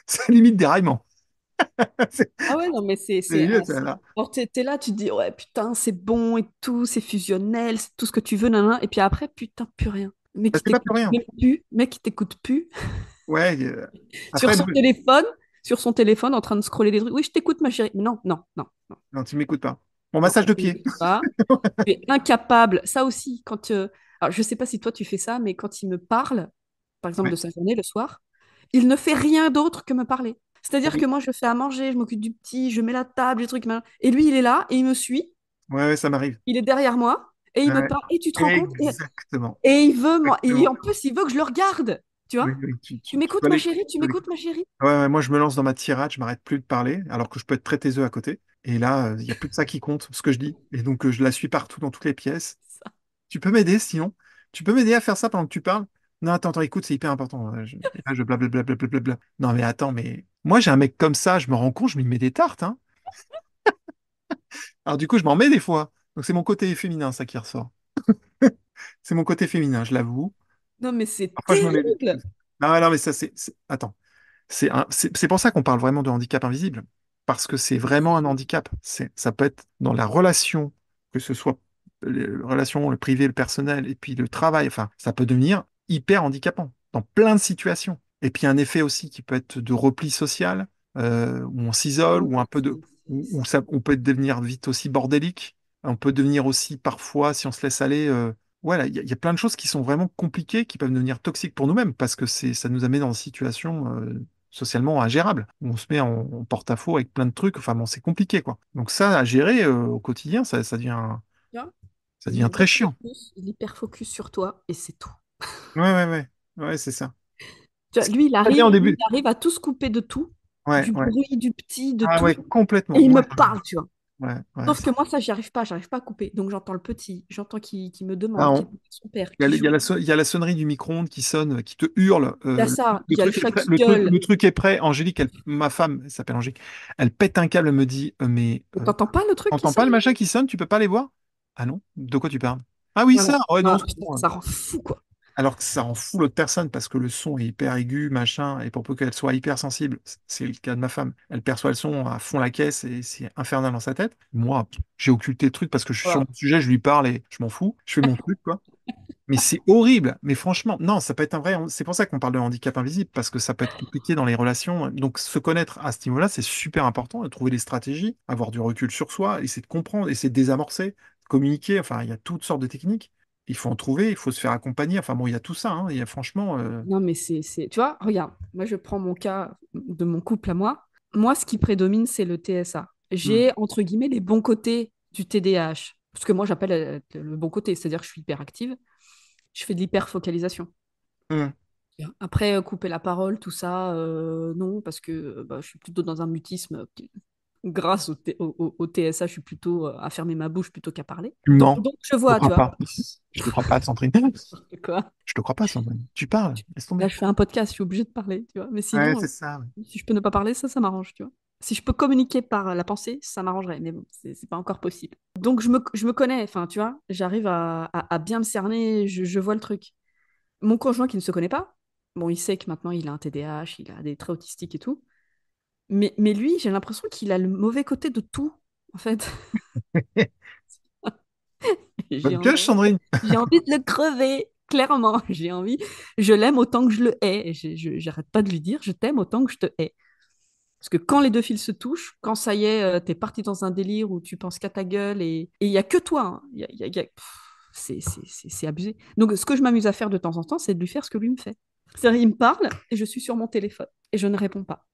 S1: C'est limite déraillement. C'est
S2: ah ouais, non, mais
S1: c'est limite, là.
S2: alors, t'es là, tu te dis, ouais, putain, c'est bon et tout, c'est fusionnel, c'est tout ce que tu veux, nanana. Et puis après, putain, plus rien. Mec,
S1: Bah,
S2: qui
S1: c'est pas plus
S2: t'écoute
S1: rien.
S2: même plus, mec, qui t'écoute plus.
S1: Ouais.
S2: Sur
S1: Après,
S2: son téléphone, sur son téléphone, en train de scroller des trucs. Oui, je t'écoute, ma chérie. Mais non, non, non, non,
S1: non, tu m'écoutes pas. Mon
S2: non,
S1: massage de
S2: tu
S1: pied.
S2: m'écoutes pas. Tu es incapable. Ça aussi, quand. Alors, je sais pas si toi, tu fais ça, mais quand il me parle, par exemple,
S1: Ouais.
S2: de sa journée le soir, il ne fait rien d'autre que me parler. C'est-à-dire que
S1: Oui.
S2: moi, je fais à manger, je m'occupe du petit, je mets la table, les trucs, machin. Et lui, il est là et il me suit.
S1: Ouais, ouais, ça m'arrive.
S2: Il est derrière moi et il me
S1: Ouais.
S2: parle. Et tu te rends compte?
S1: Exactement.
S2: Et il veut, moi. Et
S1: Exactement.
S2: en plus, il veut que je le regarde. Tu
S1: Oui,
S2: vois?
S1: oui,
S2: Tu
S1: tu
S2: m'écoutes,
S1: dois
S2: ma
S1: aller.
S2: chérie? Tu m'écoutes, ma chérie?
S1: Ouais, ouais, moi, je me lance dans ma tirade, je m'arrête plus de parler, alors que je peux être très taiseux à côté. Et là, il n'y a plus que ça qui compte, ce que je dis. Et donc, je la suis partout dans toutes les pièces.
S2: Ça.
S1: Tu peux m'aider, sinon? Tu peux m'aider à faire ça pendant que tu parles? Non, attends, attends, écoute, c'est hyper important. Et là, je blablabla. Blablabla. Non, mais attends, mais moi, j'ai un mec comme ça, je me rends compte, je lui mets des tartes, hein. Alors, du coup, je m'en mets des fois. Donc, c'est mon côté féminin, ça qui ressort. C'est mon côté féminin, je l'avoue.
S2: Non, mais c'est
S1: Parfois, je me mets des...
S2: terrible.
S1: Non, non, mais ça, Attends. C'est pour ça qu'on parle vraiment de handicap invisible, parce que c'est vraiment un handicap. Ça peut être dans la relation, que ce soit les relations, le privé, le personnel, et puis le travail. Enfin, ça peut devenir hyper handicapant dans plein de situations. Et puis un effet aussi qui peut être de repli social, où on s'isole,
S2: Non,
S1: ou un peu de, où on peut devenir vite aussi bordélique. On peut devenir aussi parfois, si on se laisse aller, voilà, il y a plein de choses qui sont vraiment compliquées, qui peuvent devenir toxiques pour nous-mêmes, parce que ça nous amène dans une situation socialement ingérable, où on se met en porte-à-faux avec plein de trucs. Enfin bon, c'est compliqué, quoi. Donc ça, à gérer au quotidien,
S2: tu vois,
S1: ça devient très chiant.
S2: il hyper focus sur toi et c'est tout.
S1: Ouais, ouais, ouais. Ouais, c'est ça.
S2: Tu vois,
S1: Ce qui est très bien au
S2: lui,
S1: début.
S2: il arrive à tout se couper de tout,
S1: Ouais,
S2: du
S1: ouais.
S2: bruit, du petit, de
S1: Ah
S2: tout,
S1: ouais,
S2: et
S1: complètement.
S2: il
S1: Moi,
S2: me parle, tu vois.
S1: ouais, ouais.
S2: Sauf que moi, ça, j'y arrive pas à couper. Donc j'entends le petit, j'entends qu'il me
S1: Ah,
S2: demande, qu'il demande à son père,
S1: il y a,
S2: qui
S1: il y a
S2: joue.
S1: il y a la sonnerie du micro-ondes qui sonne, qui te hurle.
S2: Il y a ça, il y a le chat qui gueule.
S1: Le truc est prêt. Angélique, ma femme, elle s'appelle Angélique, elle pète un câble, elle me dit, mais
S2: Mais t'entends pas le truc qui
S1: t'entends pas
S2: sonne?
S1: le machin qui sonne, tu peux pas les voir? Ah non? De quoi tu parles? Ah oui,
S2: Voilà.
S1: ça? Ouais, non,
S2: Ah,
S1: c'est
S2: putain,
S1: bon.
S2: ça rend fou, quoi.
S1: Alors que ça rend fou l'autre personne parce que le son est hyper aigu, machin, et pour peu qu'elle soit hyper sensible, c'est le cas de ma femme, elle perçoit le son à fond la caisse et c'est infernal dans sa tête. Moi, j'ai occulté le truc parce que je suis sur
S2: Voilà.
S1: mon sujet, je lui parle et je m'en fous, je fais mon truc, quoi. Mais c'est horrible. Mais franchement, non, ça peut être un vrai. C'est pour ça qu'on parle de handicap invisible, parce que ça peut être compliqué dans les relations. Donc, se connaître à ce niveau-là, c'est super important, de trouver des stratégies, avoir du recul sur soi, essayer de comprendre, essayer de désamorcer, communiquer. Enfin, il y a toutes sortes de techniques. Il faut en trouver, il faut se faire accompagner. Enfin, bon, il y a tout ça, hein. Il y a franchement.
S2: Non, mais Tu vois, regarde, moi, je prends mon cas de mon couple à moi. Moi, ce qui prédomine, c'est le TSA.
S1: Hmm.
S2: J'ai, entre guillemets, les bons côtés du TDAH. Ce que moi, j'appelle le bon côté, c'est-à-dire que je suis hyperactive. Je fais de l'hyperfocalisation.
S1: Hmm.
S2: Après, couper la parole, tout ça, non, parce que bah, je suis plutôt dans un mutisme. Grâce au TSA, je suis plutôt à fermer ma bouche plutôt qu'à parler.
S1: Non,
S2: Donc, je
S1: je te
S2: vois, tu
S1: crois
S2: vois.
S1: pas. Je te crois pas, Sandrine.
S2: Quoi.
S1: Je te crois pas, Sandrine. Tu parles, laisse
S2: Là,
S1: tomber.
S2: je fais un podcast, je suis obligée de parler, tu vois. Mais
S1: Ouais,
S2: sinon,
S1: c'est ça. Ouais.
S2: si je peux ne pas parler, ça m'arrange, tu vois. Si je peux communiquer par la pensée, ça m'arrangerait, mais bon, c'est pas encore possible. Donc, je me connais, enfin, tu vois, j'arrive à bien me cerner, je vois le truc. Mon conjoint qui ne se connaît pas, bon, il sait que maintenant il a un TDAH, il a des traits autistiques et tout. Mais lui, j'ai l'impression qu'il a le mauvais côté de tout, en fait. J'ai
S1: Bonne pioche,
S2: envie,
S1: Sandrine.
S2: j'ai envie de le crever, clairement. J'ai envie, je l'aime autant que je le hais. Et j'arrête pas de lui dire, je t'aime autant que je te hais. Parce que quand les deux fils se touchent, quand ça y est, t'es parti dans un délire où tu penses qu'à ta gueule et il y a que toi, hein. c'est abusé. Donc, ce que je m'amuse à faire de temps en temps, c'est de lui faire ce que lui me fait. C'est-à-dire, il me parle et je suis sur mon téléphone et je ne réponds pas.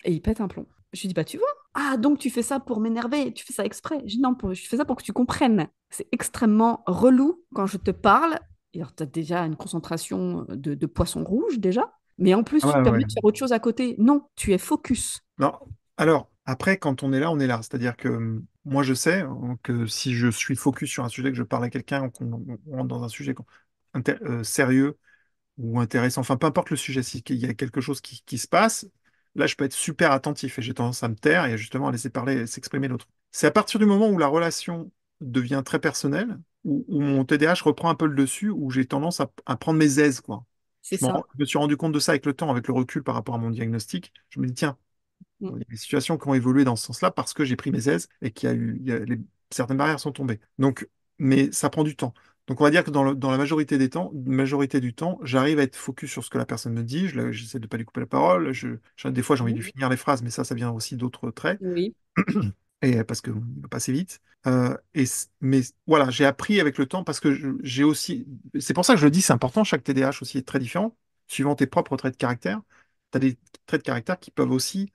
S2: Et il pète un plomb. Je lui dis, bah tu vois, ah donc tu fais ça pour m'énerver, tu fais ça exprès. Je dis non, je fais ça pour que tu comprennes. C'est extrêmement relou quand je te parle. Et alors, tu as déjà une concentration de poisson rouge déjà, mais en plus,
S1: Ah
S2: tu te
S1: ouais,
S2: permets
S1: ouais.
S2: de faire autre chose à côté. Non, tu es focus.
S1: Non. Alors, après, quand on est là, on est là. C'est-à-dire que moi, je sais que si je suis focus sur un sujet, que je parle à quelqu'un, ou qu'on rentre dans un sujet sérieux ou intéressant, enfin, peu importe le sujet, s'il y a quelque chose qui se passe, là, je peux être super attentif et j'ai tendance à me taire et justement à laisser parler, s'exprimer l'autre. C'est à partir du moment où la relation devient très personnelle, où mon TDAH reprend un peu le dessus, où j'ai tendance à prendre mes aises, quoi.
S2: C'est ça.
S1: Je me suis rendu compte de ça avec le temps, avec le recul par rapport à mon diagnostic. Je me dis, tiens,
S2: Mm.
S1: il y a des situations qui ont évolué dans ce sens-là parce que j'ai pris mes aises et certaines barrières sont tombées. Donc, mais ça prend du temps. Donc, on va dire que dans la majorité du temps, j'arrive à être focus sur ce que la personne me dit. J'essaie de ne pas lui couper la parole. Des fois, j'ai envie de
S2: Mm.
S1: finir les phrases, mais ça vient aussi d'autres traits.
S2: Oui,
S1: Et parce que il va passer vite. Mais voilà, j'ai appris avec le temps parce que j'ai aussi. C'est pour ça que je le dis, c'est important. Chaque TDAH aussi est très différent, suivant tes propres traits de caractère. Tu as des traits de caractère qui peuvent aussi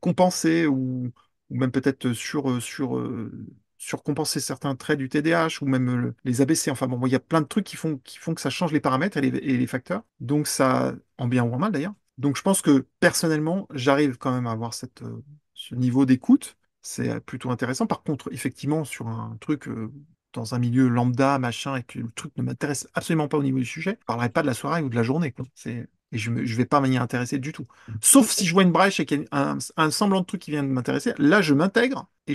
S1: compenser ou même peut-être surcompenser certains traits du TDAH ou même les abaisser. Enfin bon, il y a plein de trucs qui font que ça change les paramètres et les facteurs. Donc ça, en bien ou en mal d'ailleurs. Donc je pense que personnellement, j'arrive quand même à avoir ce niveau d'écoute. C'est plutôt intéressant. Par contre, effectivement, sur un truc dans un milieu lambda, machin, et que le truc ne m'intéresse absolument pas au niveau du sujet, je ne parlerai pas de la soirée ou de la journée, quoi. Et je vais pas m'y intéresser du tout. Sauf si je vois une brèche et qu'il y a un semblant de truc qui vient de m'intéresser, là, je m'intègre et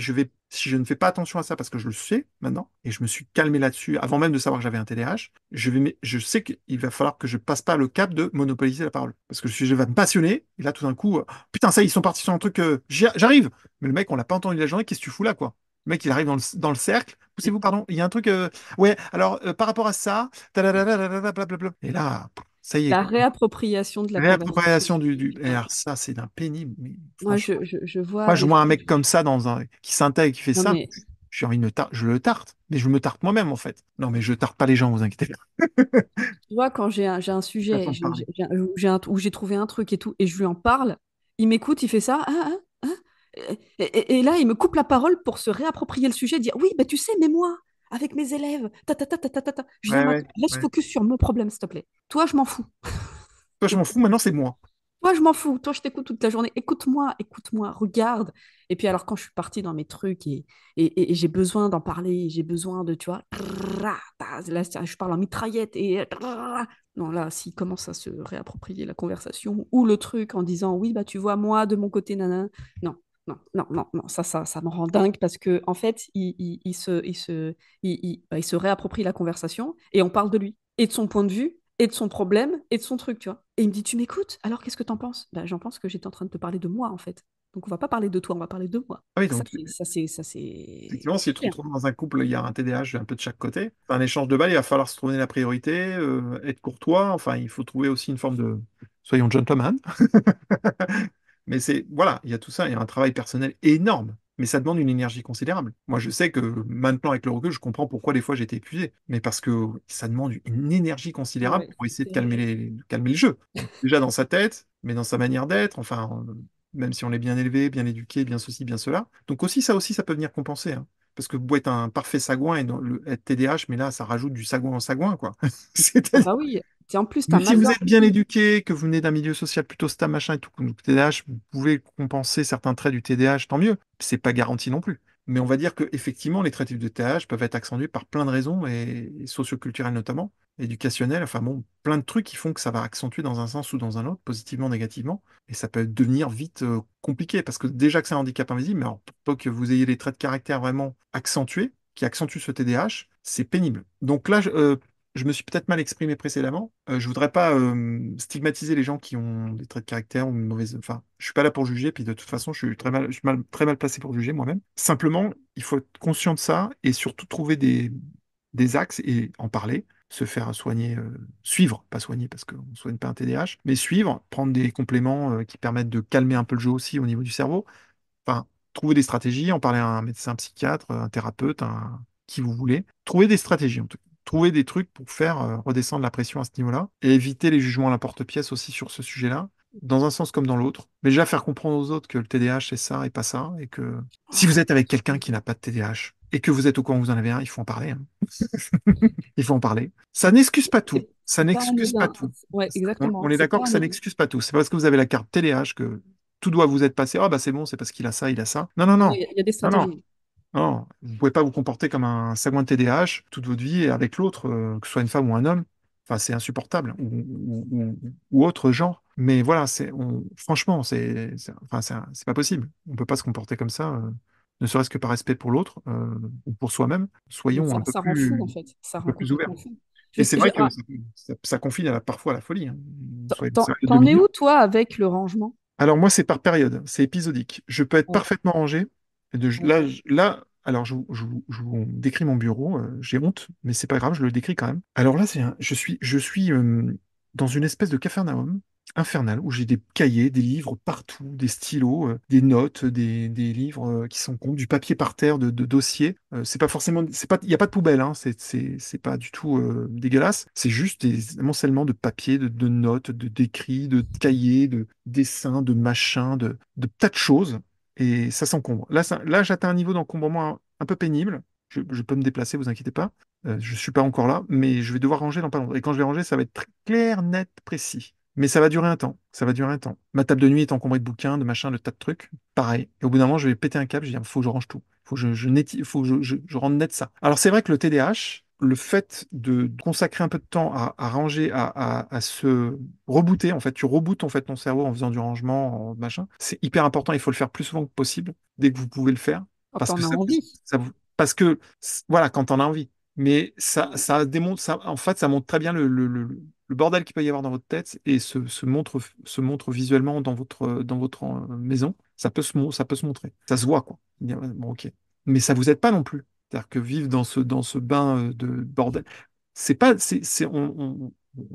S1: si je ne fais pas attention à ça parce que je le sais maintenant, et je me suis calmé là-dessus avant même de savoir que j'avais un TDAH, je sais qu'il va falloir que je passe pas le cap de monopoliser la parole. Parce que le sujet va me passionner, et là, tout d'un coup, putain, ça, ils sont partis sur un truc, j'arrive! Mais le mec, on l'a pas entendu la journée, qu'est-ce que tu fous là, quoi? Le mec, il arrive dans le cercle. Poussez-vous, pardon. Il y a un truc. Ouais, alors, par rapport à ça, tadadadadada, blablabla. Et là, ça y est,
S2: la
S1: quoi.
S2: réappropriation de la conversation.
S1: Réappropriation Et alors, ça, c'est d'un pénible. Mais
S2: Moi,
S1: franchement,
S2: je vois
S1: moi, je
S2: des
S1: vois un
S2: fois.
S1: mec comme ça, qui s'intègre, qui fait
S2: Non,
S1: ça.
S2: mais
S1: J'ai envie de je le tarte. Mais je me tarte moi-même, en fait. Non, mais je tarte pas les gens, vous inquiétez pas.
S2: tu vois, quand j'ai un
S1: Façon
S2: sujet,
S1: de parler.
S2: où j'ai trouvé un truc et tout, et je lui en parle, il m'écoute, il fait ça, et là, il me coupe la parole pour se réapproprier le sujet, dire oui, bah, tu sais, mais moi, avec mes élèves, ta. Je dis non,
S1: Ouais,
S2: mais
S1: ouais,
S2: attends, reste
S1: ouais.
S2: focus sur mon problème, s'il te plaît. Toi, je m'en fous.
S1: Toi, je m'en fous, maintenant, c'est moi.
S2: Toi, je m'en fous. Toi, je t'écoute toute la journée. Écoute-moi, regarde. Et puis, alors, quand je suis partie dans mes trucs et j'ai besoin d'en parler, j'ai besoin de, tu vois, là, je parle en mitraillette et. Non, là, s'il commence à se réapproprier la conversation ou le truc en disant, oui, bah, tu vois, moi, de mon côté, nana. Non, non, ça me rend dingue parce que, en fait, il se réapproprie la conversation et on parle de lui et de son point de vue et de son problème et de son truc, tu vois. Et il me dit, tu m'écoutes? Alors qu'est-ce que t'en penses? Bah, j'en pense que j'étais en train de te parler de moi, en fait. Donc on va pas parler de toi, on va parler de moi.
S1: Ah oui,
S2: Ça,
S1: donc,
S2: c'est
S1: effectivement, si tu te
S2: clair.
S1: retrouves dans un couple, il y a un TDAH un peu de chaque côté. C'est un échange de balles, il va falloir se trouver la priorité, être courtois. Enfin, il faut trouver aussi une forme de. Soyons gentlemen. Mais voilà, il y a tout ça, il y a un travail personnel énorme. Mais ça demande une énergie considérable. Moi, je sais que maintenant, avec le recul, je comprends pourquoi des fois j'étais épuisé. Mais parce que ça demande une énergie considérable
S2: Ouais,
S1: pour essayer de calmer le jeu. Donc, déjà dans sa tête, mais dans sa manière d'être. Enfin, même si on est bien élevé, bien éduqué, bien ceci, bien cela. Donc aussi, ça peut venir compenser, hein. Parce que vous pouvez être un parfait sagouin et être TDAH, mais là, ça rajoute du sagouin en sagouin, quoi.
S2: ah
S1: C'est-à-dire
S2: bah oui, en plus, t'as
S1: mais si
S2: mal
S1: vous êtes bien
S2: dormi.
S1: éduqué, que vous venez d'un milieu social plutôt stable, machin et tout, comme le TDAH, vous pouvez compenser certains traits du TDAH, tant mieux. C'est pas garanti non plus. Mais on va dire que effectivement, les traits types de TDAH peuvent être accentués par plein de raisons, et socioculturelles notamment, éducationnelles, enfin bon, plein de trucs qui font que ça va accentuer dans un sens ou dans un autre, positivement, négativement, et ça peut devenir vite compliqué, parce que déjà que c'est un handicap invisible, mais alors pour peu que vous ayez les traits de caractère vraiment accentués, qui accentuent ce TDAH, c'est pénible. Donc là, je me suis peut-être mal exprimé précédemment. Je voudrais pas stigmatiser les gens qui ont des traits de caractère ou une mauvaise. Enfin, je suis pas là pour juger, puis de toute façon, très mal placé pour juger moi-même. Simplement, il faut être conscient de ça et surtout trouver des axes et en parler, se faire soigner, suivre, pas soigner parce qu'on ne soigne pas un TDAH, mais suivre, prendre des compléments qui permettent de calmer un peu le jeu aussi au niveau du cerveau. Enfin, trouver des stratégies, en parler à un médecin, un psychiatre, un thérapeute, qui vous voulez. Trouver des stratégies en tout cas. trouver des trucs pour faire redescendre la pression à ce niveau-là et éviter les jugements à l'emporte-pièce aussi sur ce sujet-là, dans un sens comme dans l'autre. Mais déjà faire comprendre aux autres que le TDAH c'est ça et pas ça, et que si vous êtes avec quelqu'un qui n'a pas de TDAH et que vous êtes au courant que vous en avez un, il faut en parler, hein. Il faut en parler. Ça n'excuse pas tout. Ça
S2: C'est pas
S1: n'excuse pas
S2: anodin.
S1: tout.
S2: Ouais,
S1: On
S2: exactement.
S1: est
S2: C'est
S1: d'accord
S2: pas
S1: que ça
S2: anodin.
S1: n'excuse pas tout. C'est pas parce que vous avez la carte TDAH que tout doit vous être passé. Ah bah c'est bon, c'est parce qu'il a ça, il a ça. Non, non,
S2: Non,
S1: non.
S2: il y a des
S1: Non, non.
S2: stratégies.
S1: Non, vous pouvez pas vous comporter comme un sagouin de TDAH toute votre vie et avec l'autre, que ce soit une femme ou un homme. Enfin, c'est insupportable. Ou autre genre. Mais voilà, franchement, enfin, c'est pas possible. On peut pas se comporter comme ça, ne serait-ce que par respect pour l'autre, ou pour soi-même.
S2: Mais
S1: Soyons
S2: ça rend fou, en fait. Ça
S1: un
S2: rend
S1: peu plus ouverts.
S2: complètement fou.
S1: Et c'est vrai que
S2: Ah,
S1: ça confine parfois à la folie, hein. Soyons sérieux deux
S2: t'en es
S1: minutes.
S2: où, toi, avec le rangement?
S1: Alors moi, c'est par période, c'est épisodique. Je peux être
S2: Ouais,
S1: parfaitement rangé.
S2: ouais.
S1: Là, alors je vous décris mon bureau. J'ai honte, mais c'est pas grave, je le décris quand même. Alors là, je suis dans une espèce de capharnaüm infernal où j'ai des cahiers, des livres partout, des stylos, des notes, des livres qui sont comptes, du papier par terre, de dossiers. C'est pas forcément, c'est pas, il n'y a pas de poubelle, hein, c'est pas du tout dégueulasse. C'est juste des amoncellements de papier, de notes, d'écrits, de cahiers, de dessins, de machins, de tas de choses. Et ça s'encombre. Là, j'atteins un niveau d'encombrement un peu pénible. Je peux me déplacer, vous inquiétez pas. Je suis pas encore là, mais je vais devoir ranger dans pas longtemps. Et quand je vais ranger, ça va être très clair, net, précis. Mais ça va durer un temps. Ça va durer un temps. Ma table de nuit est encombrée de bouquins, de machins, de tas de trucs. Pareil. Et au bout d'un moment, je vais péter un câble. Je vais dire, faut que je range tout. Faut que faut que je rende net ça. Alors, c'est vrai que le TDAH, le fait de consacrer un peu de temps à ranger, à se rebooter, en fait, tu rebootes en fait ton cerveau en faisant du rangement, en machin. C'est hyper important. Il faut le faire plus souvent que possible, dès que vous pouvez le faire,
S2: Quand
S1: parce que
S2: t'en as envie.
S1: parce que voilà, quand on a envie. Mais ça démontre, en fait, ça montre très bien le bordel qu'il peut y avoir dans votre tête et se montre visuellement dans votre maison. Ça peut se montrer. Ça se voit, quoi. Bon, ok. Mais ça vous aide pas non plus. C'est-à-dire que vivre dans ce bain de bordel, c'est pas,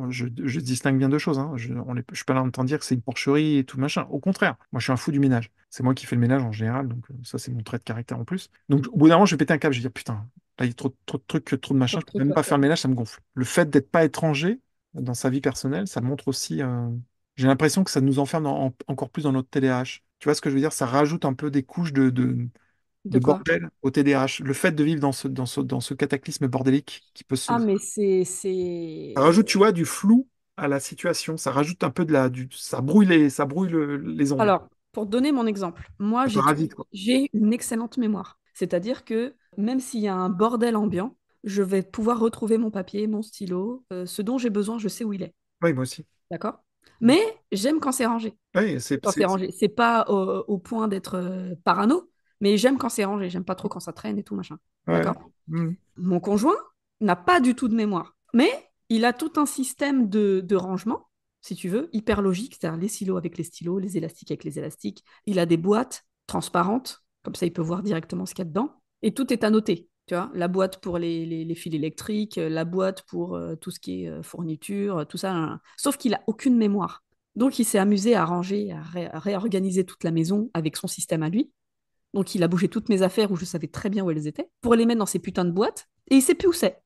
S1: je distingue bien deux choses, hein. Je suis pas là en train de dire que c'est une porcherie et tout machin. Au contraire, moi je suis un fou du ménage. C'est moi qui fais le ménage en général, donc ça c'est mon trait de caractère en plus. Donc au bout d'un moment, je vais péter un câble, je vais dire putain, là il y a trop de trucs, trop de
S2: Trop
S1: machin,
S2: de
S1: je peux
S2: trucs
S1: même
S2: à
S1: pas faire
S2: faire.
S1: le ménage, ça me gonfle. Le fait d'être pas étranger dans sa vie personnelle, ça montre aussi. J'ai l'impression que ça nous enferme encore plus dans notre TDAH. Tu vois ce que je veux dire? Ça rajoute un peu des couches
S2: De
S1: de
S2: quoi?
S1: bordel au TDAH. Le fait de vivre dans ce cataclysme bordélique qui peut se.
S2: Ah, mais
S1: Ça rajoute, tu vois, du flou à la situation. Ça rajoute un peu ça brouille les ondes.
S2: Alors, pour donner mon exemple, moi,
S1: Ça parasite, quoi.
S2: j'ai une excellente mémoire. C'est-à-dire que même s'il y a un bordel ambiant, je vais pouvoir retrouver mon papier, mon stylo, ce dont j'ai besoin, je sais où il est.
S1: Oui, moi aussi.
S2: D'accord? Mais j'aime quand c'est rangé.
S1: Oui,
S2: Quand c'est rangé. C'est pas au point d'être parano, mais j'aime quand c'est rangé. J'aime pas trop quand ça traîne et tout, machin.
S1: ouais.
S2: D'accord?
S1: Mhm.
S2: Mon conjoint n'a pas du tout de mémoire, mais il a tout un système de rangement, si tu veux, hyper logique, c'est-à-dire les silos avec les stylos, les élastiques avec les élastiques. Il a des boîtes transparentes, comme ça il peut voir directement ce qu'il y a dedans, et tout est annoté. Tu vois, la boîte pour les fils électriques, la boîte pour tout ce qui est fourniture, tout ça. Hein. Sauf qu'il a aucune mémoire. Donc il s'est amusé à ranger, à réorganiser toute la maison avec son système à lui. Donc, il a bougé toutes mes affaires où je savais très bien où elles étaient pour les mettre dans ces putains de boîtes et il sait plus où c'est.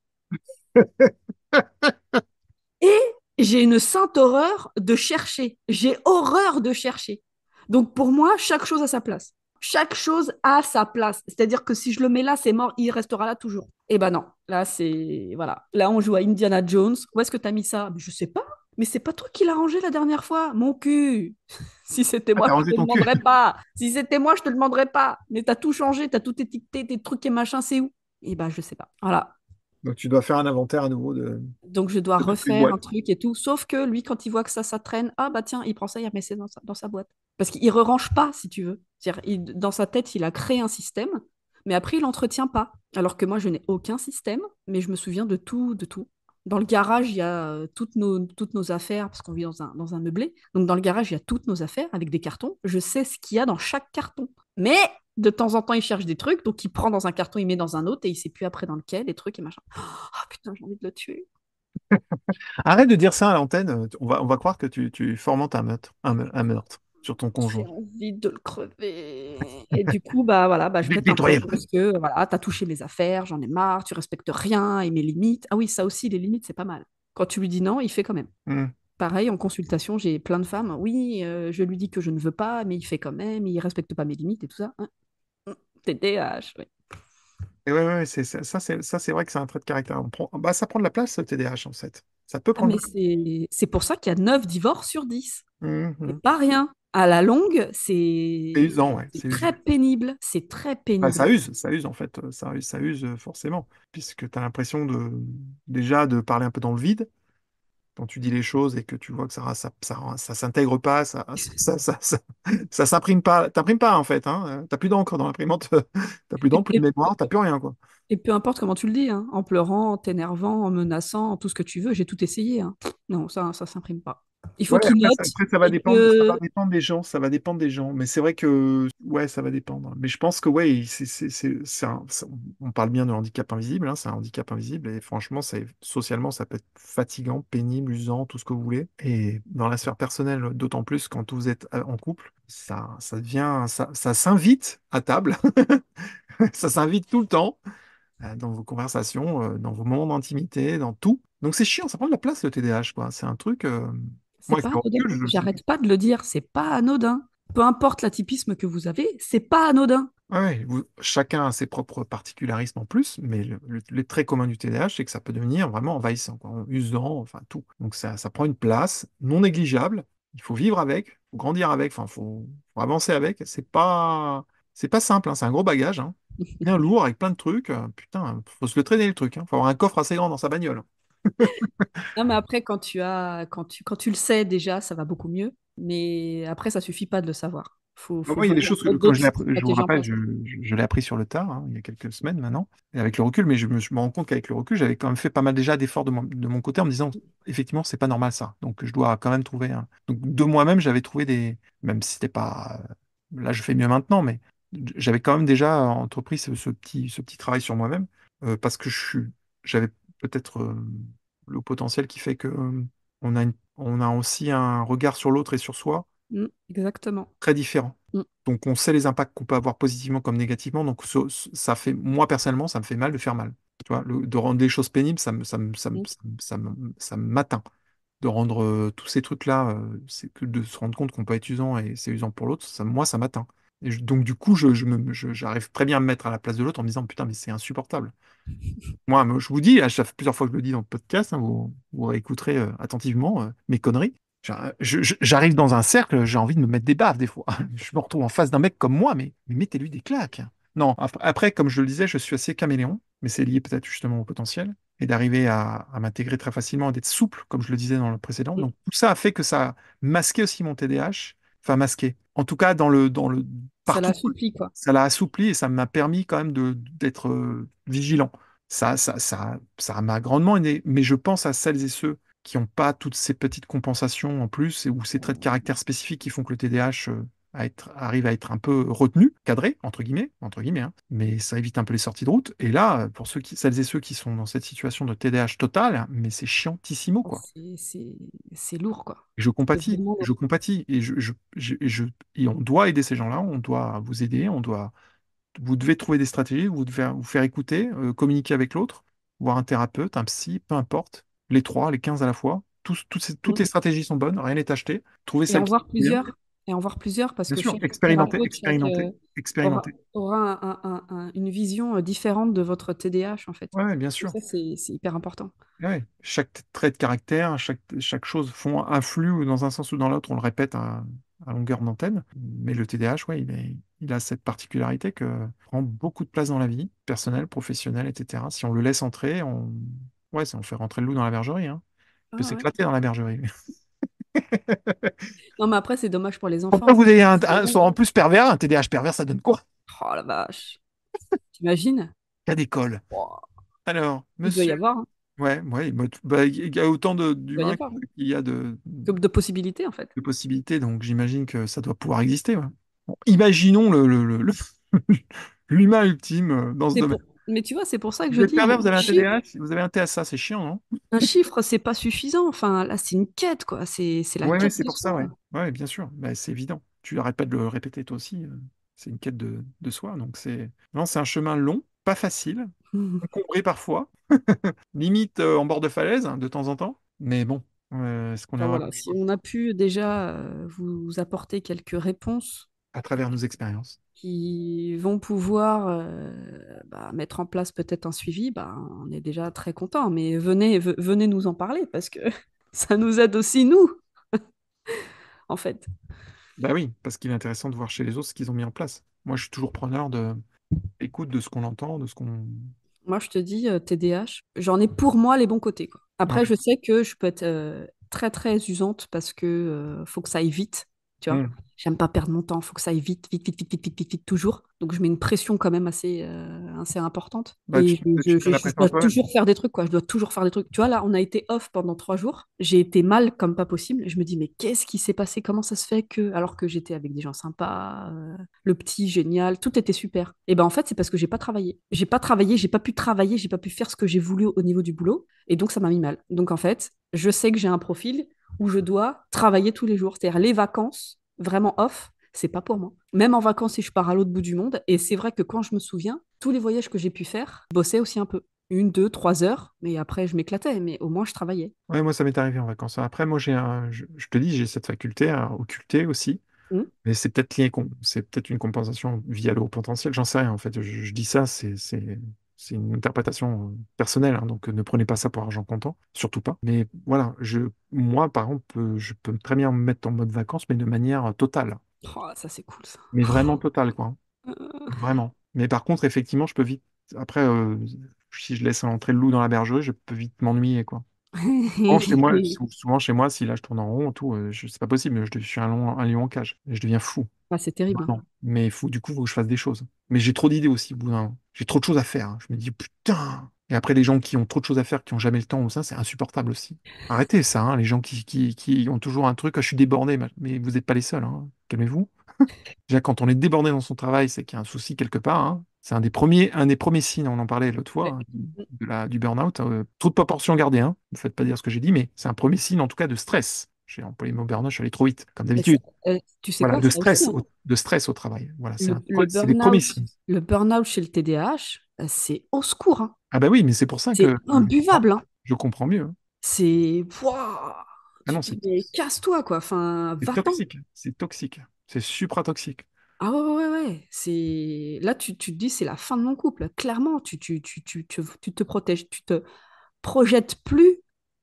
S2: Et j'ai une sainte horreur de chercher. J'ai horreur de chercher. Donc, pour moi, chaque chose a sa place. Chaque chose a sa place. C'est-à-dire que si je le mets là, c'est mort, il restera là toujours. Eh ben non. Là, c'est. Voilà. Là, on joue à Indiana Jones. Où est-ce que tu as mis ça? Je sais pas. Mais c'est pas toi qui l'as rangé la dernière fois. Mon cul. Si c'était
S1: Ah,
S2: moi,
S1: t'as
S2: je
S1: rangé
S2: te
S1: ton cul.
S2: demanderais pas. Si c'était moi, je te demanderais pas. Mais t'as tout changé, t'as tout étiqueté, tes trucs et machin, c'est où? Eh ben, je sais pas. Voilà.
S1: Donc tu dois faire un inventaire à nouveau
S2: Donc, je dois
S1: de toutes les
S2: refaire
S1: boîtes.
S2: un truc et tout. Sauf que lui, quand il voit que ça traîne, ah bah tiens, il prend ça, il remet ça dans sa boîte. Parce qu'il ne re-range pas, si tu veux. C'est-à-dire, dans sa tête, il a créé un système, mais après, il l'entretient pas. Alors que moi, je n'ai aucun système, mais je me souviens de tout, de tout. Dans le garage, il y a toutes nos affaires, parce qu'on vit dans un meublé. Donc, dans le garage, il y a toutes nos affaires avec des cartons. Je sais ce qu'il y a dans chaque carton. Mais de temps en temps, il cherche des trucs, donc il prend dans un carton, il met dans un autre, et il sait plus après dans lequel, les trucs et machin. Oh putain, j'ai envie de le tuer.
S1: Arrête de dire ça à l'antenne. On va croire que tu fomentes un meurtre. Un meurtre. sur ton
S2: J'ai
S1: conjoint.
S2: envie de le crever. Et du coup, bah voilà, bah, je
S1: Je vais te
S2: pète un plomb
S1: nettoyer.
S2: parce que voilà, t'as touché mes affaires, j'en ai marre, tu respectes rien et mes limites. Ah oui, ça aussi, les limites, c'est pas mal. Quand tu lui dis non, il fait quand même.
S1: Hmm.
S2: Pareil, en consultation, j'ai plein de femmes. Oui, je lui dis que je ne veux pas, mais il fait quand même, il respecte pas mes limites et tout ça. TDAH, oui.
S1: Et ouais, ça, c'est vrai que c'est un trait de caractère. Bah, ça prend de la place, le TDAH, en fait. Ça peut
S2: Ah,
S1: prendre.
S2: mais c'est pour ça qu'il y a 9 divorces sur 10. C'est
S1: Mhm.
S2: pas rien. À la longue,
S1: C'est
S2: c'est
S1: usant, ouais.
S2: c'est
S1: C'est usant.
S2: très pénible. C'est très
S1: Bah,
S2: pénible.
S1: ça use en fait. Ça use forcément. Puisque tu as l'impression déjà de parler un peu dans le vide quand tu dis les choses et que tu vois que ça s'intègre pas, ça s'imprime pas. T'imprimes pas en fait. Hein. T'as plus d'encre dans l'imprimante. T'as plus
S2: Et,
S1: d'encre, plus de
S2: et-
S1: mémoire, t'as plus rien, quoi.
S2: et peu importe comment tu le dis, hein, en pleurant, en t'énervant, en menaçant, tout ce que tu veux, j'ai tout essayé, hein. Non, ça s'imprime pas. Il faut
S1: Ouais,
S2: qu'il note
S1: après,
S2: et que...
S1: ça va dépendre des gens, ça va dépendre des gens. Mais c'est vrai que, ouais, ça va dépendre. Mais je pense que, ouais, on parle bien de handicap invisible, hein, c'est un handicap invisible. Et franchement, socialement, ça peut être fatigant, pénible, usant, tout ce que vous voulez. Et dans la sphère personnelle, d'autant plus quand vous êtes en couple, ça s'invite à table. Ça s'invite tout le temps, dans vos conversations, dans vos moments d'intimité, dans tout. Donc c'est chiant, ça prend de la place le TDAH, quoi. C'est un truc.
S2: C'est
S1: Moi, avec
S2: pas
S1: le
S2: anodin.
S1: recul,
S2: J'arrête pas de le dire, c'est pas anodin. Peu importe l'atypisme que vous avez, c'est pas anodin.
S1: ouais, chacun a ses propres particularismes en plus, mais les traits communs du TDAH, c'est que ça peut devenir vraiment envahissant, quoi, usant, enfin tout. Donc ça prend une place non négligeable. Il faut vivre avec, il faut grandir avec, enfin faut avancer avec. C'est pas simple, hein, c'est un gros bagage, hein. Bien lourd avec plein de trucs. Putain, faut se le traîner le truc, hein. Faut avoir un coffre assez grand dans sa bagnole.
S2: Non, mais après, quand tu le sais déjà, ça va beaucoup mieux. Mais après, ça suffit pas de le savoir. Faut
S1: Moi, il y a des
S2: vraiment
S1: choses que,
S2: mettre
S1: quand
S2: d'autres
S1: je vous
S2: stratégies en
S1: rappelle,
S2: place.
S1: je l'ai appris sur le tard, hein, il y a quelques semaines maintenant, et avec le recul, mais je me rends compte qu'avec le recul, j'avais quand même fait pas mal déjà d'efforts de mon côté en me disant, effectivement, c'est pas normal ça. Donc, je dois quand même trouver un. Donc, de moi-même, j'avais trouvé des. Même si c'était pas. Là, je fais mieux maintenant, mais j'avais quand même déjà entrepris ce petit travail sur moi-même, parce que j'avais peut-être le potentiel qui fait que on a aussi un regard sur l'autre et sur soi
S2: Exactement.
S1: très différent.
S2: Mm,
S1: Donc, on sait les impacts qu'on peut avoir positivement comme négativement. Donc, ça fait, moi, personnellement, ça me fait mal de faire mal. Tu vois, de rendre des choses pénibles,
S2: mm.
S1: ça m'atteint. De rendre tous ces trucs-là, c'est que de se rendre compte qu'on peut être usant et c'est usant pour l'autre, moi, ça m'atteint. Et donc, du coup, j'arrive très bien à me mettre à la place de l'autre en me disant, putain, mais c'est insupportable. Moi, je vous dis, ça fait plusieurs fois que je le dis dans le podcast, hein, vous réécouterez attentivement mes conneries. J'arrive dans un cercle, j'ai envie de me mettre des baffes des fois. Je me retrouve en face d'un mec comme moi, mais mettez-lui des claques. Non, après, comme je le disais, je suis assez caméléon, mais c'est lié peut-être justement au potentiel, et d'arriver à m'intégrer très facilement, d'être souple, comme je le disais dans le précédent. Donc tout ça a fait que ça a masqué aussi mon TDAH, enfin masqué. En tout cas, dans le
S2: Ça
S1: partout,
S2: l'assouplit, quoi.
S1: ça l'a assoupli et ça m'a permis quand même d'être vigilant. Ça m'a grandement aidé, mais je pense à celles et ceux qui n'ont pas toutes ces petites compensations en plus ou ces traits de caractère spécifiques qui font que le TDAH arrive à être un peu retenu, cadré, entre guillemets, hein. Mais ça évite un peu les sorties de route. Et là, pour celles et ceux qui sont dans cette situation de TDAH total, mais c'est chiantissimo, quoi.
S2: C'est lourd, quoi. C'est vraiment
S1: Je
S2: lourd.
S1: compatis, et on doit aider ces gens-là, on doit vous aider, vous devez trouver des stratégies, vous devez vous faire écouter, communiquer avec l'autre, voir un thérapeute, un psy, peu importe, les trois, les 15 à la fois. Toutes
S2: Mm.
S1: les stratégies sont bonnes, rien n'est acheté. Trouvez
S2: Et
S1: celle
S2: en
S1: qui
S2: voir
S1: vous convient.
S2: plusieurs. Et en voir plusieurs parce
S1: Bien
S2: que
S1: sûr,
S2: chaque
S1: expérimenter,
S2: thérapeute,
S1: expérimenter, expérimenter.
S2: aura une vision différente de votre TDAH, en fait.
S1: Ouais, ouais, bien
S2: Et
S1: sûr.
S2: ça, c'est hyper important.
S1: Ouais. Chaque trait de caractère, chaque chose influe dans un sens ou dans l'autre, on le répète à longueur d'antenne. Mais le TDAH, ouais, il a cette particularité que prend beaucoup de place dans la vie, personnelle, professionnelle, etc. Si on le laisse entrer, ouais, on fait rentrer le loup dans la bergerie, hein. Il peut
S2: Ah ouais.
S1: s'éclater dans la bergerie.
S2: Non, mais après, c'est dommage pour les
S1: Pourquoi
S2: enfants.
S1: vous ayez
S2: C'est
S1: soit en
S2: horrible.
S1: plus pervers, un TDAH pervers, ça donne quoi?
S2: Oh la vache. T'imagines?
S1: Cas d'école.
S2: Oh,
S1: Alors,
S2: il doit y
S1: monsieur.
S2: avoir, hein.
S1: Ouais, ouais, il y a autant
S2: Il doit y
S1: d'humains
S2: avoir, hein.
S1: qu'il y a de,
S2: De possibilités, en fait.
S1: de possibilités, donc j'imagine que ça doit pouvoir exister. Ouais. Bon, imaginons l'humain ultime dans ce domaine.
S2: Mais tu vois, c'est pour ça que
S1: Vous
S2: je
S1: êtes
S2: dis
S1: pervers, vous avez un TDAH, vous avez un TSA, c'est chiant, non?
S2: un chiffre, c'est pas suffisant. Enfin, là, c'est une quête, quoi. C'est la
S1: Ouais, ouais,
S2: quête
S1: c'est
S2: de
S1: pour ça,
S2: soi.
S1: ouais. Ouais, bien sûr, bah, c'est évident. Tu arrêtes pas de le répéter toi aussi. C'est une quête de soi. Donc non, c'est un chemin long, pas facile, encombré parfois, limite en bord de falaise hein, de temps en temps. Mais bon, est-ce qu'on a
S2: Enfin,
S1: vraiment
S2: voilà,
S1: le
S2: si
S1: choix
S2: on a pu déjà vous apporter quelques réponses
S1: à travers nos expériences?
S2: qui vont pouvoir mettre en place peut-être un suivi, bah, on est déjà très content. Mais venez nous en parler parce que ça nous aide aussi, nous, en fait.
S1: Bah oui, parce qu'il est intéressant de voir chez les autres ce qu'ils ont mis en place. Moi, je suis toujours preneur de écoute de ce qu'on entend, de ce qu'on.
S2: Moi, je te dis, TDAH, j'en ai pour moi les bons côtés, quoi. Après,
S1: Ouais.
S2: je sais que je peux être très, très usante parce que faut que ça aille vite, tu vois.
S1: Mm.
S2: J'aime pas perdre mon temps, faut que ça aille vite, vite, vite, vite, vite, vite, vite, vite, toujours. Donc, je mets une pression quand même assez importante.
S1: Bah,
S2: Et
S1: tu te mets la
S2: je
S1: pression à
S2: dois
S1: toi-même.
S2: toujours faire des trucs, quoi. Je dois toujours faire des trucs. Tu vois, là, on a été off pendant 3 jours. J'ai été mal comme pas possible. Je me dis, mais qu'est-ce qui s'est passé? Comment ça se fait que, alors que j'étais avec des gens sympas, le petit, génial, tout était super. Et ben en fait, c'est parce que j'ai pas travaillé. J'ai pas travaillé, j'ai pas pu travailler, j'ai pas pu faire ce que j'ai voulu au niveau du boulot. Et donc, ça m'a mis mal. Donc, en fait, je sais que j'ai un profil où je dois travailler tous les jours. C'est-à-dire les vacances, vraiment off, c'est pas pour moi. Même en vacances, si je pars à l'autre bout du monde. Et c'est vrai que quand je me souviens, tous les voyages que j'ai pu faire, je bossais aussi un peu. 1, 2, 3 heures, mais après, je m'éclatais. Mais au moins, je travaillais.
S1: Ouais, moi, ça m'est arrivé en vacances. Après, moi, je te dis, j'ai cette faculté à occulter aussi.
S2: Hmm.
S1: Mais c'est peut-être c'est peut-être une compensation via le haut potentiel, j'en sais rien en fait. Je dis ça, c'est une interprétation personnelle, hein, donc ne prenez pas ça pour argent comptant, surtout pas. Mais voilà, moi par exemple, je peux très bien me mettre en mode vacances, mais de manière totale,
S2: Oh, ça, c'est cool, ça.
S1: mais vraiment totale, quoi, hein. Vraiment. Mais par contre, effectivement, je peux vite. Après, si je laisse entrer le loup dans la bergerie, je peux vite m'ennuyer, quoi. Souvent chez moi, si là je tourne en rond, tout, c'est pas possible. Je suis un lion en cage. Et je deviens fou.
S2: Ah, c'est terrible, hein.
S1: Vraiment. Mais fou, du coup, il faut que je fasse des choses. Mais j'ai trop d'idées aussi, au bout d'un. J'ai trop de choses à faire, hein. Je me dis, putain. Et après, les gens qui ont trop de choses à faire, qui ont jamais le temps ou ça, c'est insupportable aussi. Arrêtez ça, hein, les gens qui ont toujours un truc, ah, je suis débordé, mais vous n'êtes pas les seuls, hein. Calmez-vous. Déjà, quand on est débordé dans son travail, c'est qu'il y a un souci quelque part, hein. C'est un des premiers signes, on en parlait l'autre fois,
S2: Ouais.
S1: hein, du burn-out. Trop de proportions gardées, hein. Ne faites pas dire ce que j'ai dit, mais c'est un premier signe, en tout cas, de stress. J'ai employé le mot burn-out, je suis allé trop vite, comme
S2: Mais ça,
S1: d'habitude.
S2: tu sais
S1: Voilà,
S2: quoi, ça aussi, hein.
S1: de stress au travail. Voilà,
S2: Le
S1: c'est les premiers
S2: burn-out,
S1: signes.
S2: le burn-out chez le TDAH, c'est au secours, hein.
S1: Ah bah oui, mais c'est pour ça que
S2: C'est imbuvable, hein.
S1: je comprends mieux, hein.
S2: C'est... Pouah.
S1: Ah
S2: Tu
S1: non,
S2: te dis, mais casse-toi, quoi. Enfin,
S1: c'est
S2: va-t'en.
S1: toxique, c'est toxique, c'est supra-toxique.
S2: Ah ouais, ouais, ouais. C'est... Là, tu te dis, c'est la fin de mon couple. Clairement, tu te protèges, tu te projettes plus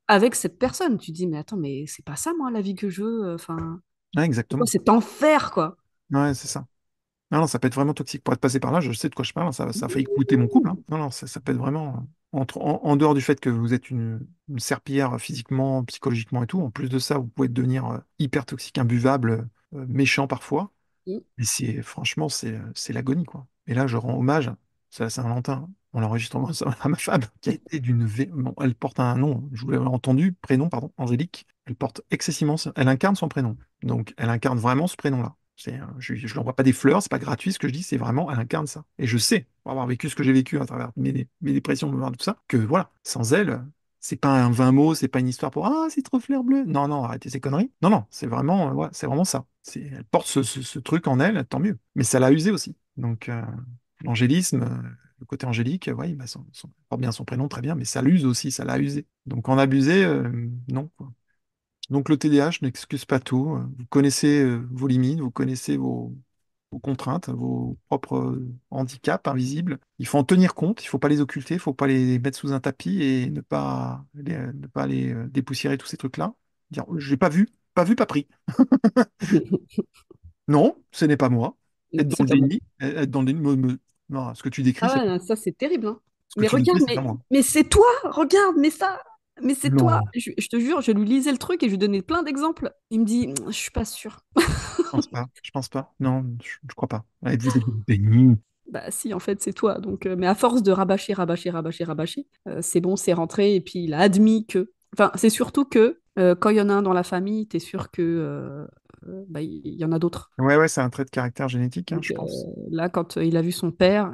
S2: avec cette personne. Tu te dis, mais attends, mais c'est pas ça, moi, la vie que je veux. Enfin,
S1: Ouais,
S2: c'est quoi
S1: exactement.
S2: cet enfer, quoi.
S1: Ouais, c'est ça. Non, non, ça peut être vraiment toxique. Pour être passé par là, je sais de quoi je parle, hein. Ça a failli coûter mon couple, hein. Non, non, ça peut être vraiment. En dehors du fait que vous êtes une serpillière physiquement, psychologiquement et tout, en plus de ça, vous pouvez devenir hyper toxique, imbuvable, méchant parfois.
S2: Mm.
S1: Et franchement, c'est l'agonie, quoi. Et là, je rends hommage, c'est à Saint-Valentin, on l'enregistre à ma femme, qui a été bon, elle porte un nom, je vous l'avais entendu, prénom, pardon, Angélique. Elle porte excessivement, elle incarne son prénom. Donc, elle incarne vraiment ce prénom-là. Je ne lui envoie pas des fleurs, c'est pas gratuit ce que je dis, c'est vraiment, elle incarne ça. Et je sais, pour avoir vécu ce que j'ai vécu à travers mes dépressions, tout ça, que voilà, sans elle, c'est pas un 20 mots, c'est pas une histoire pour ah, c'est trop fleur bleue. Non, non, arrêtez ces conneries. Non, non, c'est vraiment, ouais, c'est vraiment ça. Elle porte ce truc en elle, tant mieux. Mais ça l'a usé aussi. Donc, l'angélisme, le côté angélique, ouais, bah, porte bien son prénom, très bien, mais ça l'use aussi, ça l'a usé. Donc, en abuser, non, quoi. Donc, le TDAH n'excuse pas tout. Vous connaissez vos limites, vous connaissez vos contraintes, vos propres handicaps invisibles. Il faut en tenir compte, il ne faut pas les occulter, il ne faut pas les mettre sous un tapis et ne pas les dépoussiérer, tous ces trucs-là. Dire, j'ai pas vu, pas pris. Non, ce n'est pas moi. Être dans
S2: C'est
S1: le
S2: pas bon.
S1: déni, être dans le déni, non, ce que tu décris,
S2: Ah ouais, ça c'est terrible, hein.
S1: ce que
S2: Mais
S1: tu décris,
S2: regarde,
S1: c'est pas moi.
S2: mais c'est toi, regarde, mais c'est toi.
S1: Non,
S2: Je te jure, je lui lisais le truc et je lui donnais plein d'exemples. Il me dit, je suis pas sûre.
S1: je pense pas. Je pense pas. Non, je crois pas. Vous êtes dans le déni.
S2: Bah si, en fait, c'est toi. Donc, mais à force de rabâcher, rabâcher, rabâcher, rabâcher, c'est bon, c'est rentré. Et puis il a admis que. Enfin, c'est surtout que quand il y en a un dans la famille, t'es sûr que bah, il y en a d'autres.
S1: Ouais, ouais, c'est un trait de caractère génétique, hein,
S2: Donc
S1: je pense.
S2: là, quand il a vu son père,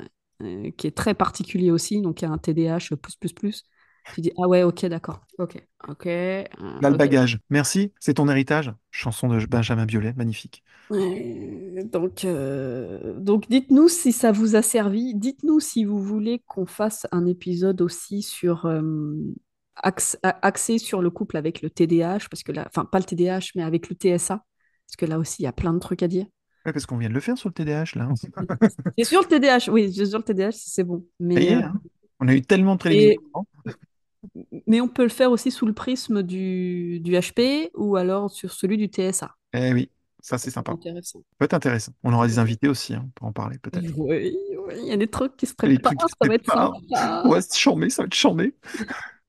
S2: qui est très particulier aussi, donc il a un TDAH plus, plus, plus. Tu dis, ah ouais, ok, d'accord. Ok, ok,
S1: Là, le
S2: ok.
S1: bagage. Merci, c'est ton héritage. Chanson de Benjamin Biolay, magnifique.
S2: Donc dites-nous si ça vous a servi. Dites-nous si vous voulez qu'on fasse un épisode aussi sur axé sur le couple avec le TDAH, parce que là, enfin pas le TDAH, mais avec le TSA, parce que là aussi il y a plein de trucs à dire.
S1: Ouais, parce qu'on vient de le faire sur le TDAH, là.
S2: Et sur le TDAH, oui, sur le TDAH, c'est bon.
S1: Ça y est, hein. On a eu tellement de télévision.
S2: Et- mais on peut le faire aussi sous le prisme du HP ou alors sur celui du TSA.
S1: Eh oui, ça c'est
S2: Ça peut être
S1: sympa.
S2: intéressant.
S1: Peut être intéressant. On aura des invités aussi hein, pour en parler, peut-être.
S2: Oui, oui, il y a des trucs qui se
S1: Les
S2: préparent,
S1: trucs qui se
S2: ça va être
S1: préparent. On
S2: sympa.
S1: va se charmer, ça va être charmé.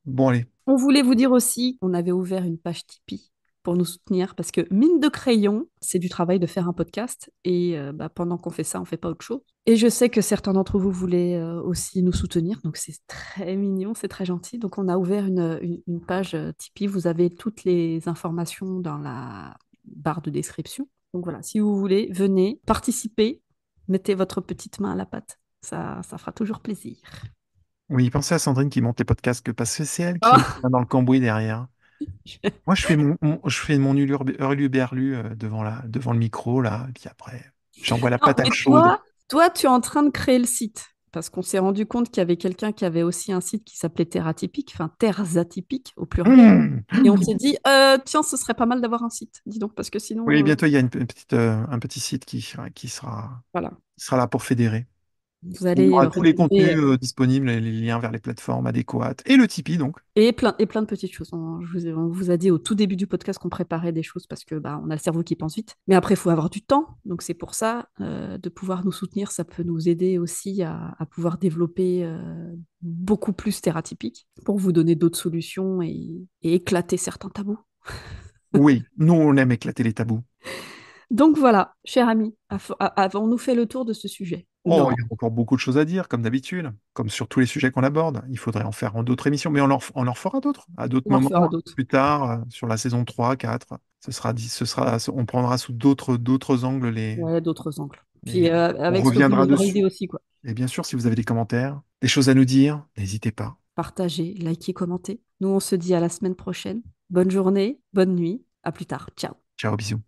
S1: Bon, allez.
S2: On voulait vous dire aussi qu'on avait ouvert une page Tipeee pour nous soutenir parce que mine de crayon, c'est du travail de faire un podcast et bah, pendant qu'on fait ça, on fait pas autre chose. Et je sais que certains d'entre vous voulaient aussi nous soutenir, donc c'est très mignon, c'est très gentil. Donc on a ouvert une page Tipeee. Vous avez toutes les informations dans la barre de description. Donc voilà, si vous voulez, venez participer, mettez votre petite main à la pâte. Ça fera toujours plaisir.
S1: Oui, pensez à Sandrine qui monte les podcasts, parce que c'est elle qui met
S2: Oh,
S1: dans le cambouis derrière. Moi, je fais mon hurluberlu devant le micro, là, et puis après, j'envoie la
S2: non,
S1: patate
S2: mais
S1: chaude.
S2: toi, tu es en train de créer le site. Parce qu'on s'est rendu compte qu'il y avait quelqu'un qui avait aussi un site qui s'appelait Terre Atypique, enfin Terres Atypiques au pluriel. Et on s'est dit, tiens, ce serait pas mal d'avoir un site, dis donc, parce que
S1: Oui,
S2: sinon,
S1: bientôt, il y a un petit site
S2: voilà,
S1: qui sera là pour fédérer.
S2: vous
S1: Où il y
S2: allez
S1: aura tous les
S2: retrouver
S1: contenus disponibles, les liens vers les plateformes adéquates. Et le Tipeee, donc.
S2: et plein de petites choses. On vous a dit au tout début du podcast qu'on préparait des choses parce que bah, on a le cerveau qui pense vite. Mais après, il faut avoir du temps. Donc c'est pour ça, de pouvoir nous soutenir, ça peut nous aider aussi à pouvoir développer beaucoup plus thératypique pour vous donner d'autres solutions et éclater certains tabous.
S1: Oui, nous, on aime éclater les tabous.
S2: Donc voilà, cher ami, avons-nous fait le tour de ce sujet?
S1: Oh, il
S2: Non.
S1: y a encore beaucoup de choses à dire, comme d'habitude, comme sur tous les sujets qu'on aborde. Il faudrait en faire en d'autres émissions, mais on en fera d'autres, à d'autres
S2: On en refera
S1: moments,
S2: d'autres.
S1: plus tard, sur la saison 3, 4. On prendra sous d'autres angles
S2: Ouais, d'autres angles. Puis
S1: et on
S2: avec ce que vous
S1: reviendra
S2: nous aurez
S1: dessus.
S2: dit aussi, quoi.
S1: Et bien sûr, si vous avez des commentaires, des choses à nous dire, n'hésitez pas.
S2: Partagez, likez, commentez. Nous, on se dit à la semaine prochaine. Bonne journée, bonne nuit. À plus tard. Ciao.
S1: Ciao, bisous.